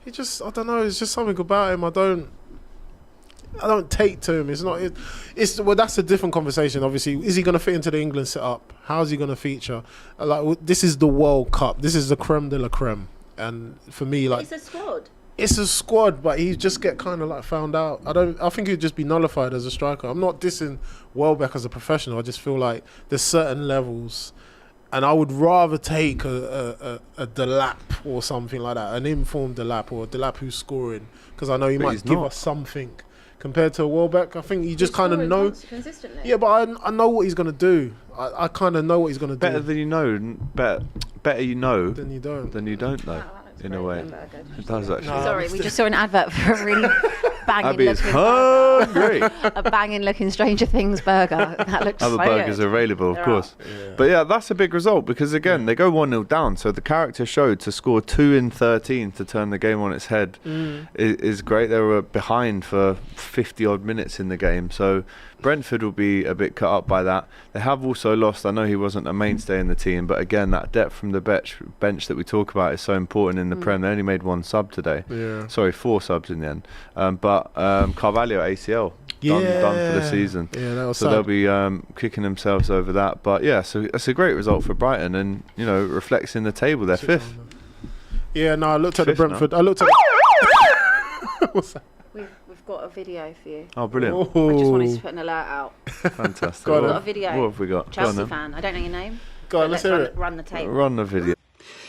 He just, I don't know. It's just something about him. I don't take to him. It's not. It's well. That's a different conversation. Obviously, is he going to fit into the England setup? How's he going to feature? This is the World Cup. This is the creme de la creme. And for me, like, It's a squad. it's a squad, but he just get kind of like found out. I think he'd just be nullified as a striker. I'm not dissing Welbeck as a professional. I just feel like there's certain levels, and I would rather take a Delap or something like that, an informed Delap or a Delap who's scoring, because I know he But might he's give not. us something. Compared to Welbeck, I think you just kind of know. Consistently. Yeah, but I know what he's gonna do. I kind of know what he's gonna Better do. than you know, better you know Then you don't. than you don't know. In a way, it does actually. Sorry, we just saw an advert for a really banging Abby is looking hungry. a banging looking Stranger Things burger. That looks Other so burgers good. are available, of There course. But yeah, that's a big result because again they go 1-0 down. So the character showed to score 2 in 13 to turn the game on its head is great. They were behind for 50 odd minutes in the game, so Brentford will be a bit cut up by that. They have also lost. I know he wasn't a mainstay in the team, but again that depth from the bench that we talk about is so important in the Prem. They only made 1 sub today. Yeah. Sorry, 4 subs in the end. But Carvalho ACL done for the season. Yeah, that was So sad. they'll be kicking themselves over that. But yeah, so it's a great result for Brighton, and you know reflects in the table. They're 5th. Yeah, no, I looked at the Fifth now. Brentford. I looked at. What's that? We've got a video for you. Oh, brilliant! I just wanted to put an alert out. Fantastic. Go on We've then. got a video. What have we got? Go on Chelsea then. fan. I don't know your name. Go on, but let's hear it. run the tape. Run the video.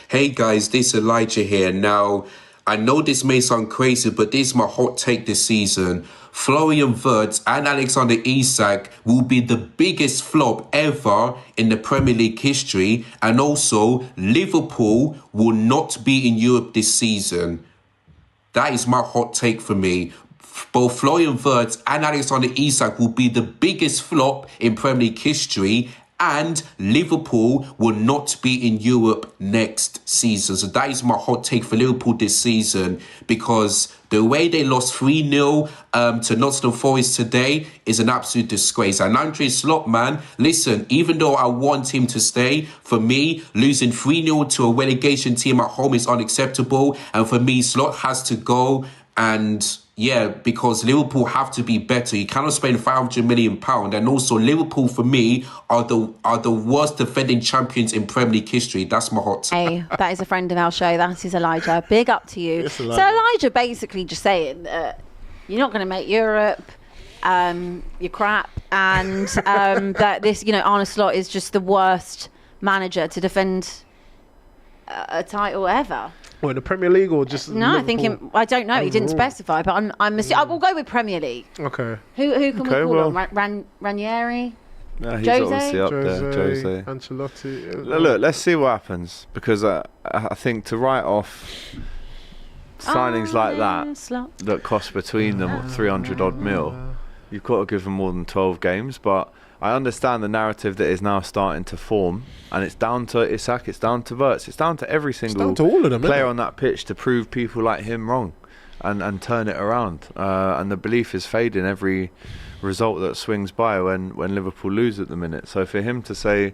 Hey guys, this is Elijah here. Now, I know this may sound crazy, but this is my hot take this season. Florian Wirtz and Alexander Isak will be the biggest flop ever in the Premier League history, and also Liverpool will not be in Europe this season. That is my hot take for me. Both Florian Wirtz and Alexander Isak will be the biggest flop in Premier League history, and Liverpool will not be in Europe next season. So that is my hot take for Liverpool this season, because the way they lost 3-0 to Nottingham Forest today is an absolute disgrace. And Andre Slot, man, listen, even though I want him to stay, for me, losing 3-0 to a relegation team at home is unacceptable. And for me, Slot has to go. And yeah, because Liverpool have to be better. You cannot spend £500 million, and also Liverpool for me are the worst defending champions in Premier League history. That's my hot take. Hey, that is a friend of our show. That is Elijah. Big up to you. Yes, So Elijah. Elijah basically just saying that you're not going to make Europe. You're crap, and that this, Arne Slot is just the worst manager to defend a title ever. Well, in the Premier League or just No, I think Liverpool? I don't know. He didn't overall? specify, but I will go with Premier League. Okay. Who can we Okay, call well. him? Ranieri? Yeah, he's Jose? obviously up there. Jose. Ancelotti. Look, let's see what happens, because I think to write off signings like that cost between them 300 odd mil, you've got to give them more than 12 games. But I understand the narrative that is now starting to form, and it's down to Isak, it's down to Wirtz, it's down to every single down to all of them, player isn't it? on that pitch to prove people like him wrong and turn it around. And the belief is fading every result that swings by when Liverpool lose at the minute. So for him to say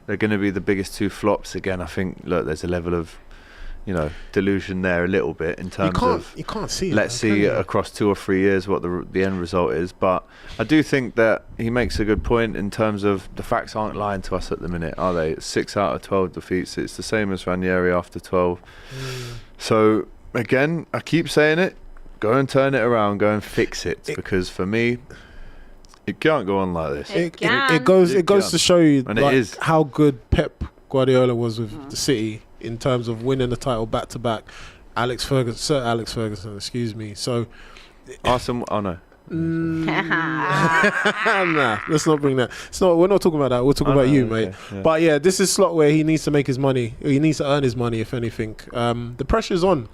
they're going to be the biggest 2 flops again, I think, look, there's a level of delusion there a little bit in terms of you can't see. Let's see across 2 or 3 years what the end result is. But I do think that he makes a good point in terms of the facts aren't lying to us at the minute, are they? It's 6 out of 12 defeats. It's the same as Ranieri after 12. So again, I keep saying it. Go and turn it around. Go and fix it. Because for me, it can't go on like this. It goes to show you And it is. how good Pep Guardiola was with the City in terms of winning the title back to back. Sir Alex Ferguson, excuse me. So Arsenal, oh no. Nah, let's not bring that. We're not talking about that. We're talking about you, mate. Okay, yeah. But yeah, this is slot where he needs to make his money. He needs to earn his money, if anything. The pressure's on.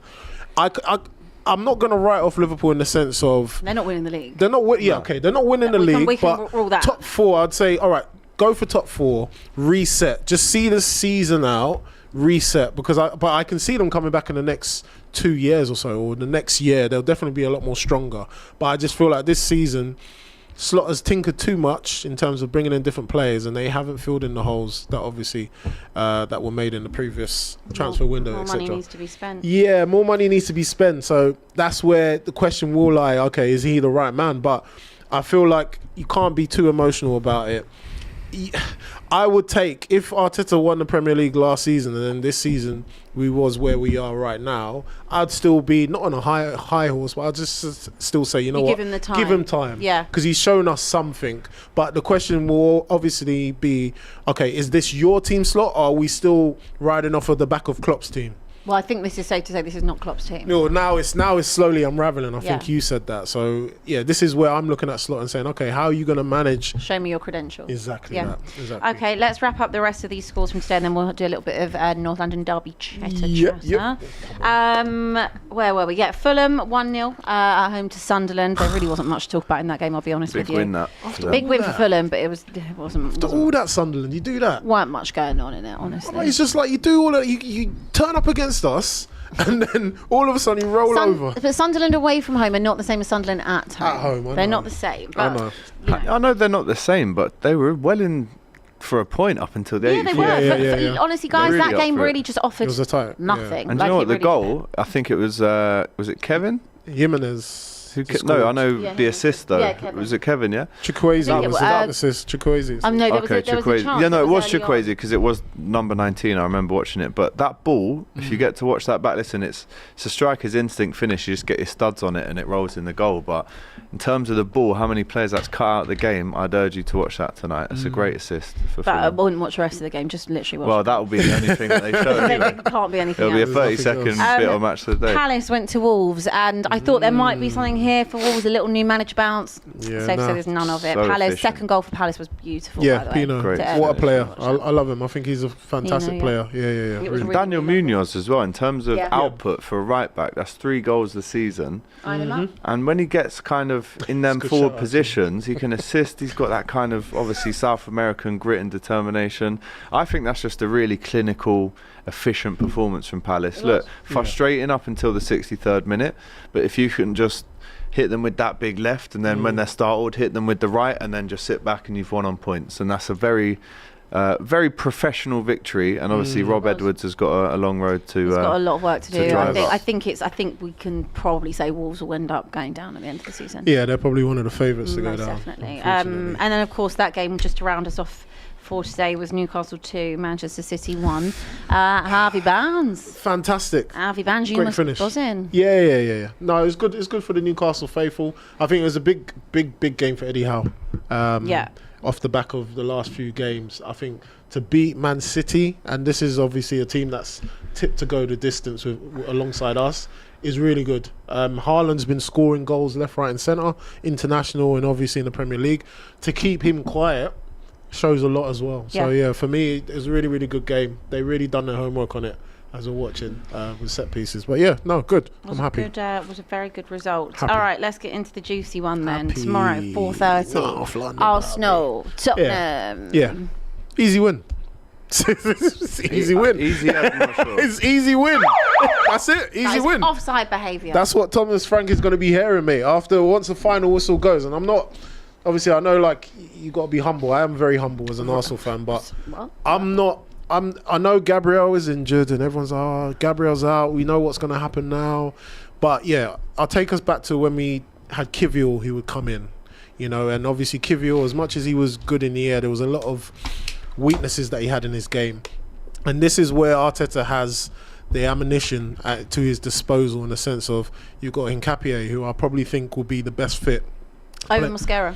I'm not going to write off Liverpool in the sense of they're not winning the league. they're not. They're not winning the league. We can but rule that top 4, I'd say. All right, go for top 4. Reset. Just see the season out. Reset, because I can see them coming back in the next 2 years or so, or the next year they'll definitely be a lot more stronger. But I just feel like this season Slot has tinkered too much in terms of bringing in different players, and they haven't filled in the holes that obviously that were made in the previous transfer window. More etc. money needs to be spent. Yeah, more money needs to be spent. So that's where the question will lie. Okay, is he the right man? But I feel like you can't be too emotional about it. I would take, if Arteta won the Premier League last season and then this season we was where we are right now, I'd still be not on a high horse, but I'd just still say, you know what, give him the time. Give him time, yeah, because he's shown us something. But the question will obviously be, okay, is this your team Slot, or are we still riding off of the back of Klopp's team? Well, I think this is safe to say this is not Klopp's team. No, now it's slowly unraveling. I think you said that. So yeah, this is where I'm looking at Slot and saying, okay, how are you going to manage? Show me your credentials. Exactly. Yeah. Exactly. Okay, let's wrap up the rest of these scores from today, and then we'll do a little bit of North London derby chatter. Yep. Where were we? Yeah, Fulham 1-0 at home to Sunderland. There really wasn't much to talk about in that game. I'll be honest with you. Big win that. Big win for Fulham, but it wasn't. After all that Sunderland, you do that. Weren't much going on in it, honestly. It's just like you do all that. You turn up against us. And then all of a sudden you roll over. But Sunderland away from home are not the same as Sunderland at home. At home, they're not the same. But, I know. I know they're not the same, but they were well in for a point up until the 84th. They were. Yeah. Honestly, guys, Really that game up for really it. just offered nothing. And do you know what? The goal, I think it was it Kevin? Jimenez. No, I know the assist though. Yeah, Was it Kevin? Yeah. Chukwueze was that assist. Chukwueze. No, there was a chance. Yeah, no, it was early on. Chukwueze because it was number 19. I remember watching it. But that ball, if you get to watch that back, listen, it's a striker's instinct finish. You just get your studs on it and it rolls in the goal. But in terms of the ball, how many players that's cut out of the game, I'd urge you to watch that tonight. It's a great assist. But I wouldn't watch the rest of the game. Just literally watch. Well, that will be the only thing that they show. Anyway. There can't be anything It'll else. be a 30-second bit of match of the day. Palace went to Wolves, and I thought there might be something here for Wolves. A little new manager bounce. Yeah, Safe to say there's none of it. So Palace, efficient. second goal for Palace was beautiful. Yeah, by the way. Pino. Great. What a player. Watch that. I love him. I think he's a fantastic player. Yeah. It was Really. Daniel really Munoz as well, in terms of Yeah. output for a right back, that's 3 goals this season. Line him up. And when he gets kind of in them good forward shout, positions, he can assist. He's got that kind of obviously South American grit and determination. I think that's just a really clinical, efficient performance from Palace. Look, frustrating up until the 63rd minute, but if you can just hit them with that big left, and then when they're startled, hit them with the right, and then just sit back and you've won on points. And that's a very professional victory, and obviously Rob Edwards has got a long road to. He's got a lot of work to do. drive up. I think we can probably say Wolves will end up going down at the end of the season. Yeah, they're probably one of the favourites to go Most down. definitely. And then of course that game just to round us off for today was Newcastle 2, Manchester City 1. Harvey Barnes. Fantastic. Harvey Barnes, you Great must finish. buzzing. Yeah. No, it's good. It's good for the Newcastle faithful. I think it was a big game for Eddie Howe. Off the back of the last few games, I think to beat Man City, and this is obviously a team that's tipped to go the distance alongside us, is really good. Haaland's been scoring goals left, right, and centre, international, and obviously in the Premier League. To keep him quiet shows a lot as well. So yeah, for me, it was a really, really good game. They really done their homework on it as we're watching with set pieces. But yeah, no, good. I'm happy. Was a very good result. Happy. All right, let's get into the juicy one then. Happy. Tomorrow, 4:30. North London Arsenal, Tottenham. Yeah, easy win. Easy win. Easy, I'm not sure. It's easy win. That's it. Easy win. Offside behaviour. That's what Thomas Frank is going to be hearing me once the final whistle goes. And I'm not. Obviously, I know like you got to be humble. I am very humble as an Arsenal fan, but I'm not I know Gabriel is injured and everyone's Gabriel's out. We know what's going to happen now. But yeah, I'll take us back to when we had Kivior who would come in, you know, and obviously Kivior, as much as he was good in the air, there was a lot of weaknesses that he had in his game. And this is where Arteta has the ammunition to his disposal, in the sense of you've got Nkapie, who I probably think will be the best fit. Over Mascara.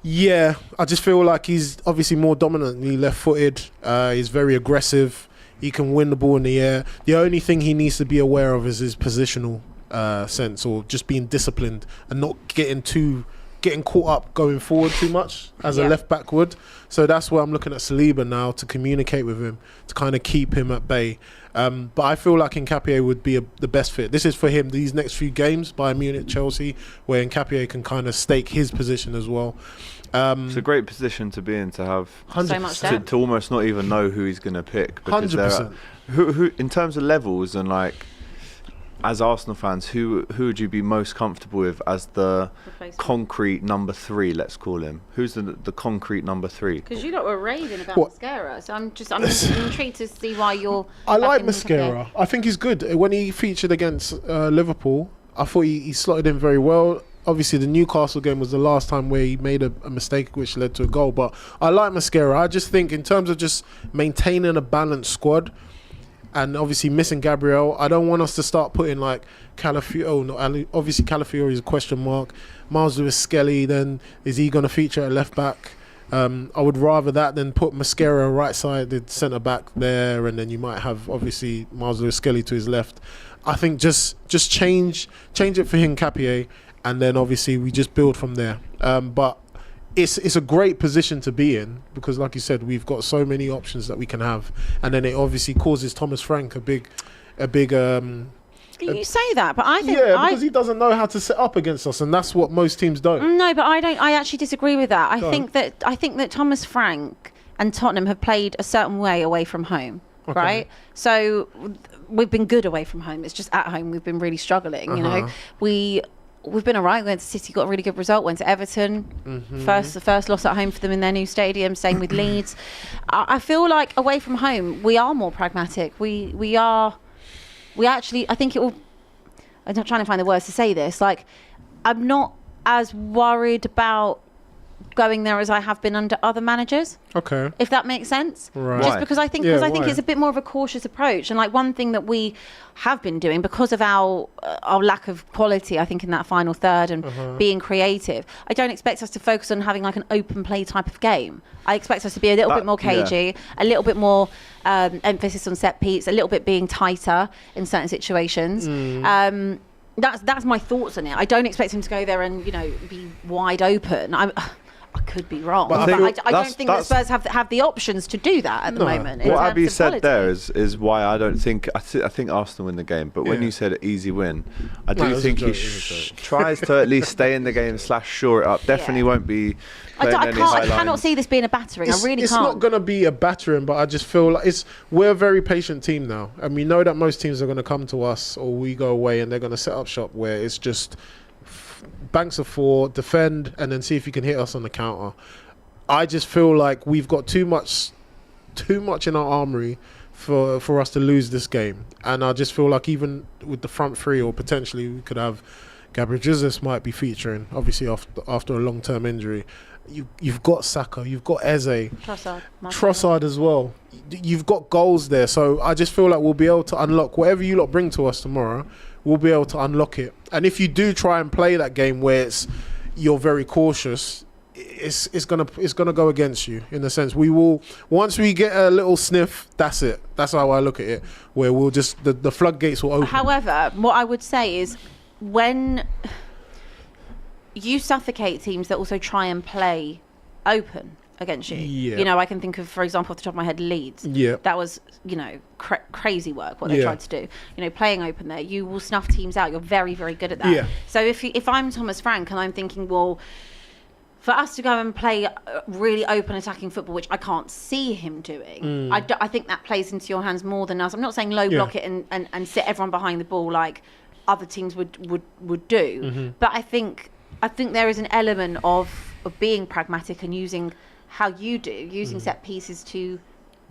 Yeah, I just feel like he's obviously more dominantly left-footed. He's very aggressive. He can win the ball in the air. The only thing he needs to be aware of is his positional sense, or just being disciplined and not getting caught up going forward too much as a left back would. So that's where I'm looking at Saliba now, to communicate with him, to kind of keep him at bay. But I feel like Nkapie would be the best fit. This is for him, these next few games, Bayern Munich, Chelsea, where Nkapie can kind of stake his position as well. It's a great position to be in, to have so much to almost not even know who he's going to pick. 100%. Who in terms of levels and like, as Arsenal fans, who would you be most comfortable with as the concrete number 3? Let's call him. Who's the concrete number 3? Because you lot were raving about Mascara, so I'm intrigued to see why you're. I like Mascara. I think he's good. When he featured against Liverpool, I thought he slotted in very well. Obviously, the Newcastle game was the last time where he made a mistake which led to a goal. But I like Mascara. I just think in terms of just maintaining a balanced squad, and obviously missing Gabriel, I don't want us to start putting like Calafiori. Obviously, Calafiori is a question mark. Miles Lewis-Skelly, then is he going to feature at left back? I would rather that than put Mascara right-sided centre back there, and then you might have obviously Miles Lewis-Skelly to his left. I think just change it for Nkapie, and then obviously we just build from there. But it's a great position to be in, because like you said, we've got so many options that we can have, and then it obviously causes Thomas Frank a big you say that, but I think because he doesn't know how to set up against us, and that's what most teams don't. No, but I actually disagree with that. I think that Thomas Frank and Tottenham have played a certain way away from home. Okay. Right, so we've been good away from home. It's just at home we've been really struggling. You know, we've been alright. Went to City, got a really good result. Went to Everton, the first loss at home for them in their new stadium. Same with Leeds. I feel like away from home we are more pragmatic. We actually, I think it will. I'm not trying to find the words to say this. Like, I'm not as worried about going there as I have been under other managers. Okay. If that makes sense. Right. Just because I think it's a bit more of a cautious approach. And like one thing that we have been doing because of our lack of quality, I think, in that final third and being creative, I don't expect us to focus on having like an open play type of game. I expect us to be a little bit more cagey, a little bit more emphasis on set piece, a little bit being tighter in certain situations. That's my thoughts on it. I don't expect him to go there and, you know, be wide open. I could be wrong, but I don't think that Spurs have the options to do that at the moment. What Abby said there is why I don't think I think Arsenal win the game. But when you said easy win, I do think he tries to at least stay in the game / shore it up. Definitely won't be. I cannot see this being a battering. I really can't. It's not going to be a battering, but I just feel like we're a very patient team now, and we know that most teams are going to come to us or we go away and they're going to set up shop where it's just banks of 4, defend, and then see if you can hit us on the counter. I just feel like we've got too much in our armory for us to lose this game, and I just feel like even with the front three, or potentially we could have Gabriel Jesus might be featuring, obviously after a long-term injury. You've got Saka, you've got Eze, Trossard as well. You've got goals there, so I just feel like we'll be able to unlock whatever you lot bring to us tomorrow. We'll be able to unlock it. And if you do try and play that game where you're very cautious, it's gonna go against you, in the sense we will, once we get a little sniff, that's it. That's how I look at it, where we'll just the floodgates will open. However, what I would say is when you suffocate teams that also try and play open against you. Yeah. You know, I can think of, for example, off the top of my head, Leeds. Yeah. That was, you know, crazy work, what they tried to do. You know, playing open there, you will snuff teams out. You're very, very good at that. Yeah. So if I'm Thomas Frank and I'm thinking, well, for us to go and play really open attacking football, which I can't see him doing, I think that plays into your hands more than us. I'm not saying low block it and sit everyone behind the ball like other teams would do. But I think there is an element of being pragmatic and using how you do, using set pieces to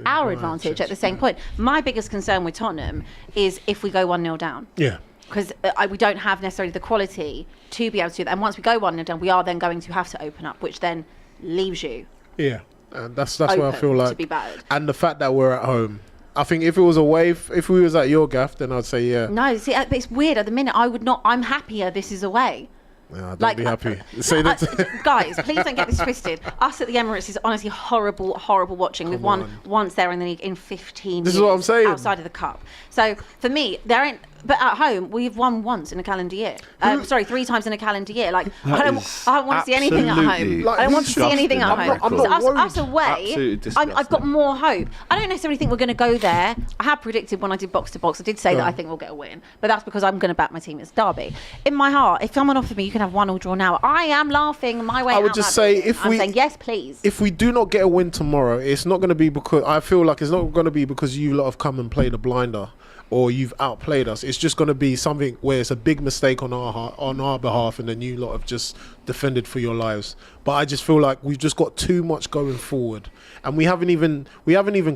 our advantage at the same point. My biggest concern with Tottenham is if we go 1-0 down. Yeah. Because we don't have necessarily the quality to be able to do that. And once we go 1-0 down, we are then going to have to open up, which then leaves you. Yeah. And that's where I feel like. To be battered. And the fact that we're at home. I think if it was away, if we was at your gaff, then I'd say yeah. No, see, it's weird. At the minute, I would not. I'm happier this is away. Yeah, don't be happy. Say that. Guys, please don't get this twisted. Us at the Emirates is honestly horrible, horrible watching. We've won once there in the league in 15 This years. is what I'm saying. Outside of the cup. So for me, there ain't. But at home, we've won once in a calendar year. Sorry, 3 times in a calendar year. Like I don't want to see anything at home. Like, I don't want to see anything at home. I'm not So us away, I've got more hope. I don't necessarily think we're going to go there. I have predicted when I did box to box, I did say that I think we'll get a win. But that's because I'm going to back my team. It's Derby. In my heart, if someone offered me, you can have 1 or draw now, I am laughing my way out. I would just say I'm saying yes, please. If we do not get a win tomorrow, it's not going to be because I feel like it's not going to be because you lot have come and played a blinder or you've outplayed us. It's just going to be something where it's a big mistake on our behalf, and then you lot have just defended for your lives. But I just feel like we've just got too much going forward, and we haven't even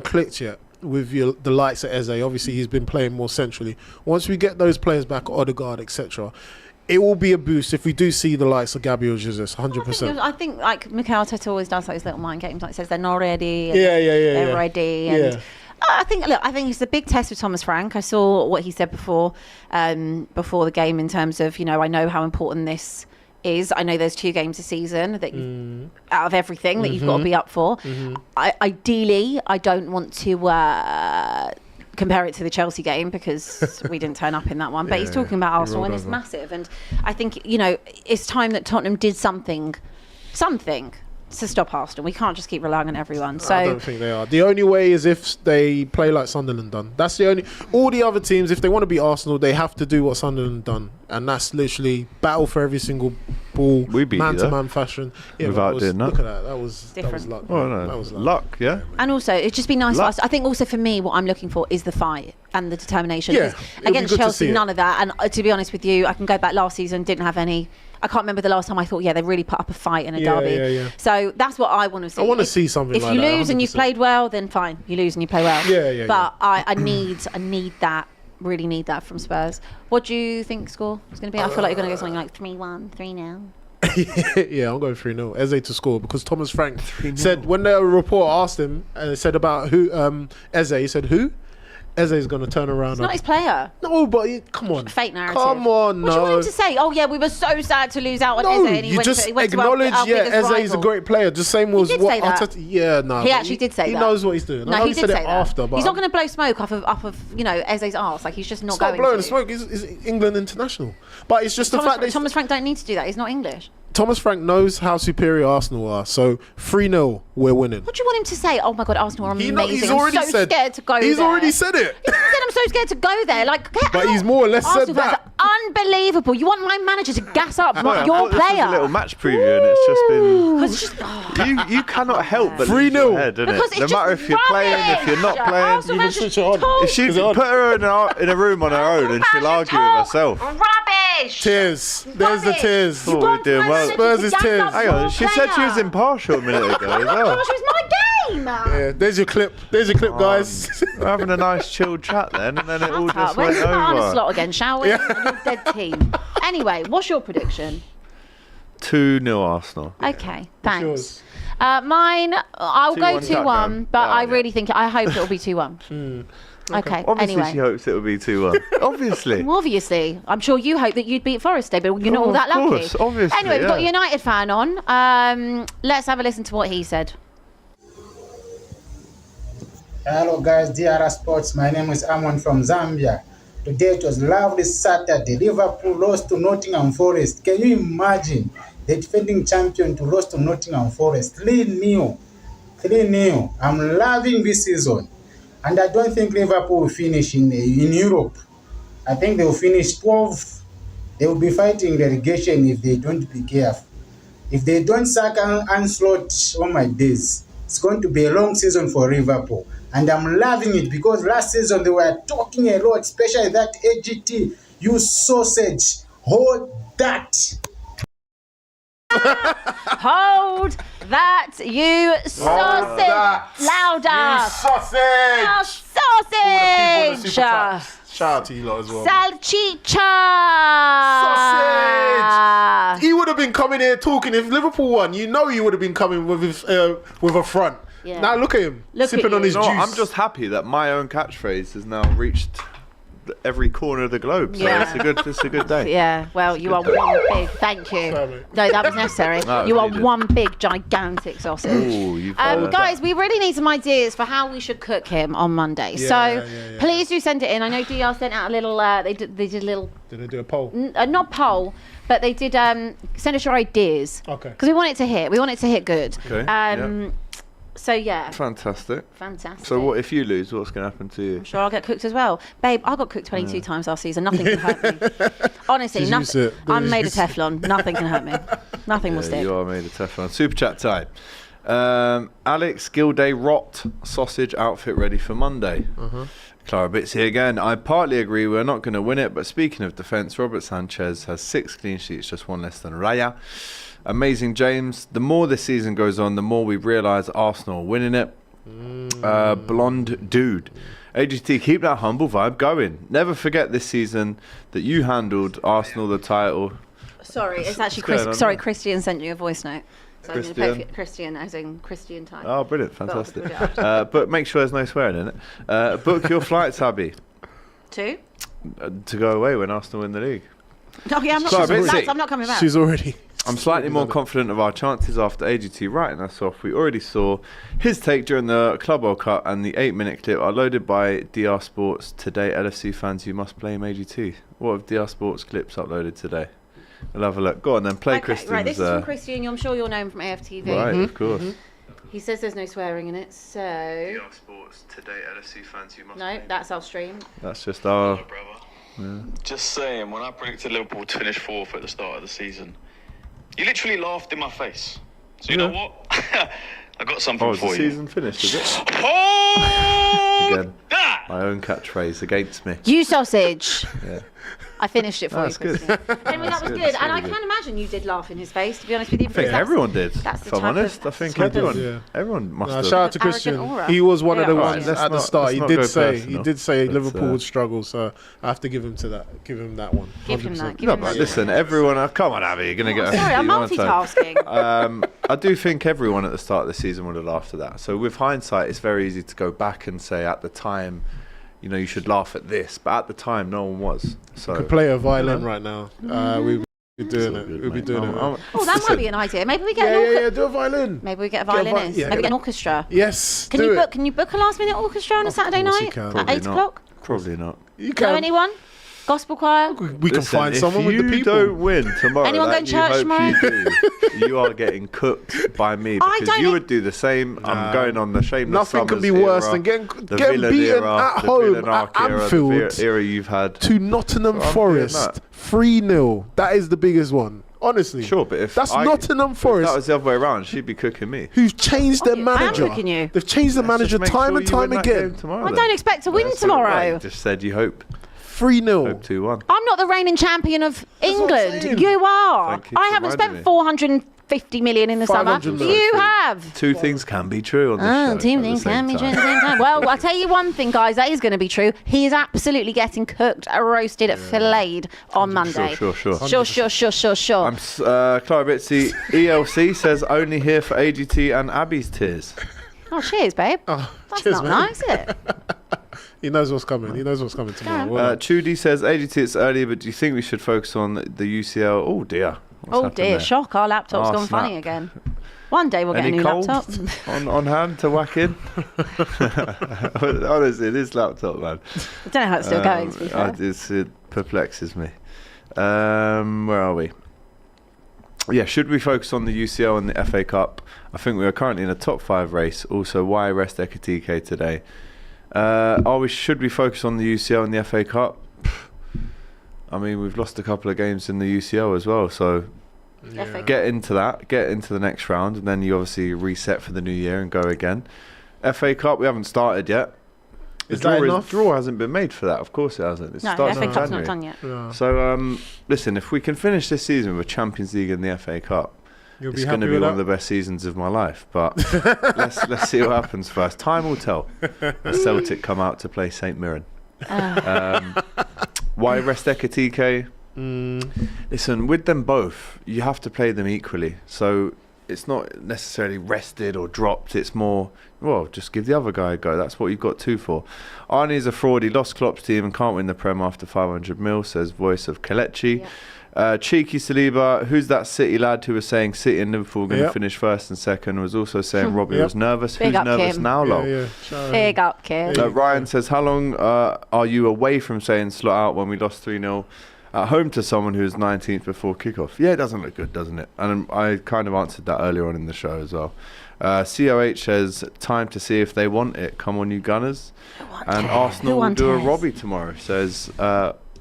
clicked yet with the likes of Eze. Obviously, he's been playing more centrally. Once we get those players back, Odegaard, etc., it will be a boost if we do see the likes of Gabriel Jesus, 100%. I think like Mikel Arteta always does those little mind games, like says they're not ready. They're ready. And I think it's a big test with Thomas Frank. I saw what he said before the game in terms of, I know how important this is. I know there's 2 games a season that out of everything that you've got to be up for. Ideally, I don't want to compare it to the Chelsea game because we didn't turn up in that one. But he's talking about Arsenal and it's massive. And I think, it's time that Tottenham did something to stop Arsenal. We can't just keep relying on everyone. So I don't think they are. The only way is if they play like Sunderland done. That's the only. All the other teams, if they want to beat Arsenal, they have to do what Sunderland done, and that's literally battle for every single ball, man-to-man fashion. Yeah, without doing that. Look at that. That was different. Luck. Oh, no. That was luck. Yeah. And also, it'd just be nice for us. I think also for me, what I'm looking for is the fight and the determination. Yeah, against Chelsea, none of that. And to be honest with you, I can go back last season, didn't have any. I can't remember the last time I thought, they really put up a fight in a derby. Yeah. So that's what I want to see. I want to see something like that. If you lose and you've played well, then fine. You lose and you play well. Yeah. But I need that. Really need that from Spurs. What do you think score is going to be? I feel like you're going to go something like 3-1, 3-0. Yeah, I'm going 3-0. Eze to score because Thomas Frank said when the reporter asked him and said about who Eze, he said who? Eze's going to turn around. It's not his player. No, but come on. Fake narrative. Come on, What do you want him to say? Oh, yeah, we were so sad to lose out on Eze. And you just acknowledge, Eze is a great player. Just same was what Arteta. He actually did say that. He knows what he's doing. No, he did say that after. But he's not going to blow smoke off of Eze's arse. Like, he's just not going to. It's not blowing smoke. He's England international. But it's just the fact that Thomas Frank don't need to do that. He's not English. Thomas Frank knows how superior Arsenal are, so 3-0, we're winning. What do you want him to say? Oh my God, Arsenal are amazing. He's already I'm so scared to go there. He's already said it. He said I'm so scared to go there. Like, but he's more or less Arsenal said that. Unbelievable. You want my manager to gas up your player? This was a little match preview, and it's just been. You cannot help but 3-0. Head, no matter if you're playing, if you're not playing. You can switch it on. If she put her in a room on her own, and she'll argue with herself. Rubbish. Tears. There's the tears. Oh, we're doing well. Spurs is tears. Hang on, she said she was impartial a minute ago as well. Gosh, it was my game. Yeah, there's your clip. Guys. We're having a nice chilled chat then, and then it all just We're went going on a over. slot again, shall we? You're dead team. Anyway, what's your prediction? 2-0 Arsenal. Okay, thanks. Mine, I'll go 2-1, but I really think, I hope it'll be 2-1. Okay, Obviously anyway. she hopes it'll be 2-1. Obviously. Well, obviously. I'm sure you hope that you'd beat Forest Day, but you're not all that lucky. Of course, obviously. Anyway, we've got a United fan on. Let's have a listen to what he said. Hello guys, DRS Sports. My name is Amon from Zambia. Today it was lovely Saturday. Liverpool lost to Nottingham Forest. Can you imagine the defending champion to lose to Nottingham Forest? 3-0. 3-0. I'm loving this season. And I don't think Liverpool will finish in Europe. I think they will finish 12th. They will be fighting relegation if they don't be careful. If they don't sack Ancelotti, oh my days, it's going to be a long season for Liverpool. And I'm loving it because last season they were talking a lot, especially that AGT, you sausage, hold that. Hold That you sausage. Louder. You sausage. Oh, sausage. Shout out to you lot as well. Salchicha. Sausage. He would have been coming here talking if Liverpool won. You know he would have been coming with a front. Yeah. Now look at him Look sipping at on you. his No, juice. I'm just happy that my own catchphrase has now reached every corner of the globe. So Yeah. it's a good day. Yeah, well, you are one big. Thank you. Sorry. No, that was necessary. No, You are needed. one big, gigantic sausage. Ooh, you've Guys, we really need some ideas for how we should cook him on Monday. So please do send it in. I know DR sent out a little. They did a little. Did they do a poll? Not poll, but they did send us your ideas. Okay. Because we want it to hit. We want it to hit good. Okay, So yeah. Fantastic. Fantastic. So what if you lose? What's going to happen to you? I'm sure I'll get cooked as well. Babe, I got cooked 22 times last season. Nothing can hurt me. Honestly, Just use nothing. it. I'm made of Teflon. Nothing can hurt me. Nothing will stick. You are made of Teflon. Super chat time. Alex Gilday Rot sausage outfit ready for Monday. Clara Bitsy again. I partly agree we're not going to win it, but speaking of defence, Robert Sanchez has 6 clean sheets, just 1 less than Raya. Amazing James. The more this season goes on, the more we realise Arsenal are winning it. Blonde dude. AGT, keep that humble vibe going. Never forget this season that you handled Arsenal the title. Sorry, it's actually What's going on Sorry, there? Christian sent you a voice note. So I'm Christian? going to play Christian as in Christian time. Oh, brilliant. Fantastic. We'll do it But make sure there's no swearing in it. Book your flights, Abby, 2? to go away when Arsenal win the league. Oh yeah, I'm not Sorry, coming Bitsy. back. I'm not coming back. She's already. I'm slightly more confident of our chances after AGT writing us off. We already saw his take during the Club World Cup and the 8-minute clip are loaded by DR Sports. Today, LFC fans, you must blame AGT. What have DR Sports clips uploaded today? We'll have a look. Go on then, play Christian's. Right, this is from Christian. I'm sure you'll know him from AFTV. Right, of course. He says there's no swearing in it, so... DR Sports, today, LFC fans, you must No, that's our stream. That's just our... Just saying, when I predicted Liverpool to finish 4th at the start of the season, you literally laughed in my face. So you know what? I got something Oh, is for the you. season finished, is it? Oh! Again, my own catchphrase against me. You sausage. Yeah. I finished it for That's you, good. Christian. Anyway, that was good, good. that's And I really can imagine you did laugh in his face, to be honest with you. I think everyone did. That's the If I'm type honest, of- I think type of- everyone, everyone must have. Shout out to Arrogant Christian. aura. He was one of the Yeah. ones Let's at the not- start. let's He not did go say personal. Liverpool would struggle, so I have to give him give him that one. Give him that. 100%. Give No, him but that. listen, everyone. Come on, Abby, you're gonna get. Sorry, I'm you want to- multitasking. I do think everyone at the start of the season would have laughed at that. So with hindsight, it's very easy to go back and say at the time, you know, you should laugh at this, but at the time, no one was. So Could play a violin right now. We'd be doing it. We'd be doing it. Oh, that might be an idea. Maybe we get Yeah, do a violin. Maybe we get a Get a violinist. yeah, Maybe get get an orchestra. Yes, Can do you it. book? Can you book a last minute orchestra on a Saturday course you night can. at Probably 8 not. o'clock? Probably not. You Know can. anyone? Gospel choir. We can Listen, find someone with the If you people. don't win tomorrow, Anyone like going to church you tomorrow? hope you do, you are getting cooked by me I because don't you e- would do the same. I'm going on the shameless. Nothing can be Summers worse era, than getting the beaten Villan era, at the home Villan-Arc at era, Anfield the era you've had. to Nottingham I'm Forest. doing that. 3-0. That is the biggest one. Honestly. Sure, but if that's I- Nottingham if Forest, that was the other way around, she'd be cooking me. who's changed their I am manager. cooking you. They've changed the Let's manager just make time sure and you time win that game again. tomorrow I then. don't expect to win That's what I tomorrow. just said you hope 3-0. 2-1. I'm not the reigning champion of what I'm England. saying. You are. Thank you I for haven't reminding spent me. 450 million in the summer. 500 million. You have. Two things can be true on this show. Two at the things same can be true at the time. same time. Well, I'll tell you one thing, guys, that is going to be true. He is absolutely getting cooked, roasted, filleted on Monday. Sure. Sure. I'm Clara Bitsy. ELC says only here for AGT and Abby's tears. Oh, cheers, babe. Oh, That's cheers, not man. nice, is it? He knows what's coming. He knows what's coming tomorrow. Well done. Chudy says AGT it's early, but do you think we should focus on the UCL? Oh dear. What's Oh, happened dear. there? Shock. Our laptop's Oh, gone funny snap. again. One day we'll get a Any new cold laptop. on hand to whack in? Honestly, this laptop, man. I don't know how it's still going, to be fair. It perplexes me. Where are we? Yeah, should we focus on the UCL and the FA Cup? I think we are currently in a top 5 race. Also, why rest Ekatike today? Should we focus on the UCL and the FA Cup? I mean, we've lost a couple of games in the UCL as well, so FA get into that, get into the next round, and then you obviously reset for the new year and go again. FA Cup, we haven't started yet. Is that enough? Draw hasn't been made for that. Of course it hasn't. It's No, the starting FA in Cup's not January. done yet. Yeah. So, listen, if we can finish this season with Champions League and the FA Cup, You'll be it's happy going to be with one of that? the best seasons of my life. But let's see what happens first. Time will tell. As Celtic come out to play St Mirren. Why rest Ekitike? Listen, with them both, you have to play them equally. So it's not necessarily rested or dropped. It's more, well, just give the other guy a go. That's what you've got two for. Arnie's a fraud. He lost Klopp's team and can't win the Prem after 500 mil, says voice of Kelechi. Cheeky Saliba, who's that City lad who was saying City and Liverpool going to finish first and second, was also saying Robbie was nervous. Big Who's up nervous Kim. now, Lol? Big up, kid. Ryan says, how long are you away from saying slot out when we lost 3-0 at home to someone who was 19th before kickoff? Yeah, it doesn't look good, doesn't it? And I kind of answered that earlier on in the show as well. COH says, time to see if they want it. Come on, you Gunners. And Arsenal will do a Robbie tomorrow, says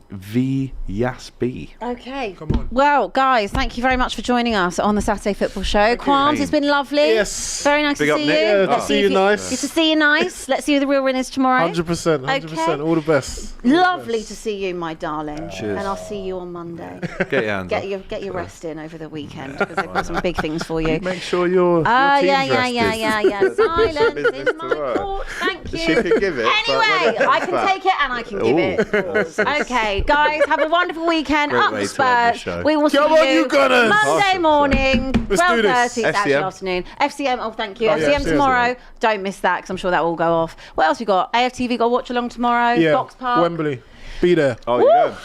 V Yas B. Okay. Come on. Well, guys, thank you very much for joining us on the Saturday Football Show. Qualms, it's been lovely. Yes. Very nice Big to up, see Nick. you. Yeah, Let's to see you nice. Good to see you nice. Let's see who the real winners tomorrow. 100%. 100%. All the best. Lovely to see you, my darling. Cheers. And I'll see you on Monday. Get your hands up. Get your rest in over the weekend because they've got some big things for you. Make sure your team's yeah. rested. Silence Business in my tomorrow. court. Thank you. She can give it, but when Anyway, it I comes can back- take it and I can give it. Okay, guys, have a wonderful weekend. Great Up way the to end the Spurs. show. We will see Come on, you you Gunners. Monday Awesome. morning, Let's do 12:30 this. Saturday FCM. afternoon. FCM. Oh, thank you. Oh, yeah, FCM FCM. tomorrow. Don't miss that because I'm sure that will go off. What else we got? AFTV got watch along tomorrow. Yeah. Box Park. Wembley. Be there. Oh, you go.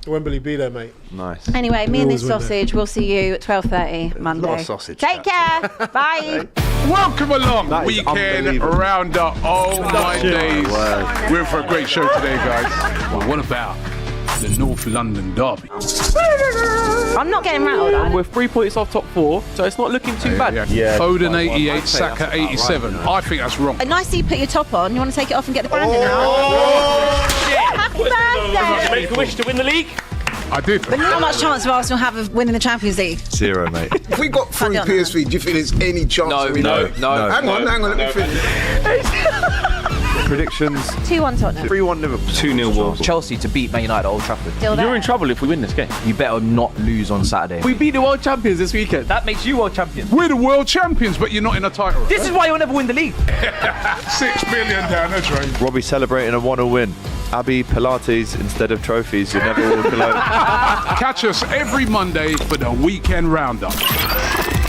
Wembley, be there, mate. Nice. Anyway, me and this always win sausage. We'll see you at 12:30 Monday. lot of sausage Take care. Bye. Welcome along, That is weekend unbelievable. rounder. Oh my days. Word. We're in for a great show today, guys. Well, what about the North London derby? I'm not getting rattled. We're 3 points off top 4, so it's not looking too bad. Yeah. Foden I'd 88, say Saka that's about 87. right, I think that's wrong. Nice that you put your top on. You want to take it off and get the branding out? Happy birthday! Make a wish to win the league. I did. How much chance of Arsenal have of winning the Champions League? 0, mate. If we got through Pardon. PSV, do you think there's any chance? No, that we no, know? no. Hang on, let me finish. Predictions 2-1 Tottenham. 3-1 Liverpool. 2-0 Wolves. Chelsea to beat Man United at Old Trafford. Still there. You're in trouble if we win this game. You better not lose on Saturday. We beat the world champions this weekend. That makes you world champion. We're the world champions, but you're not in a title. This is why you'll never win the league. 6 million down the drain. Robbie celebrating a 1-0 win. Abby Pilates instead of trophies. You never walk alone. Catch us every Monday for the weekend roundup.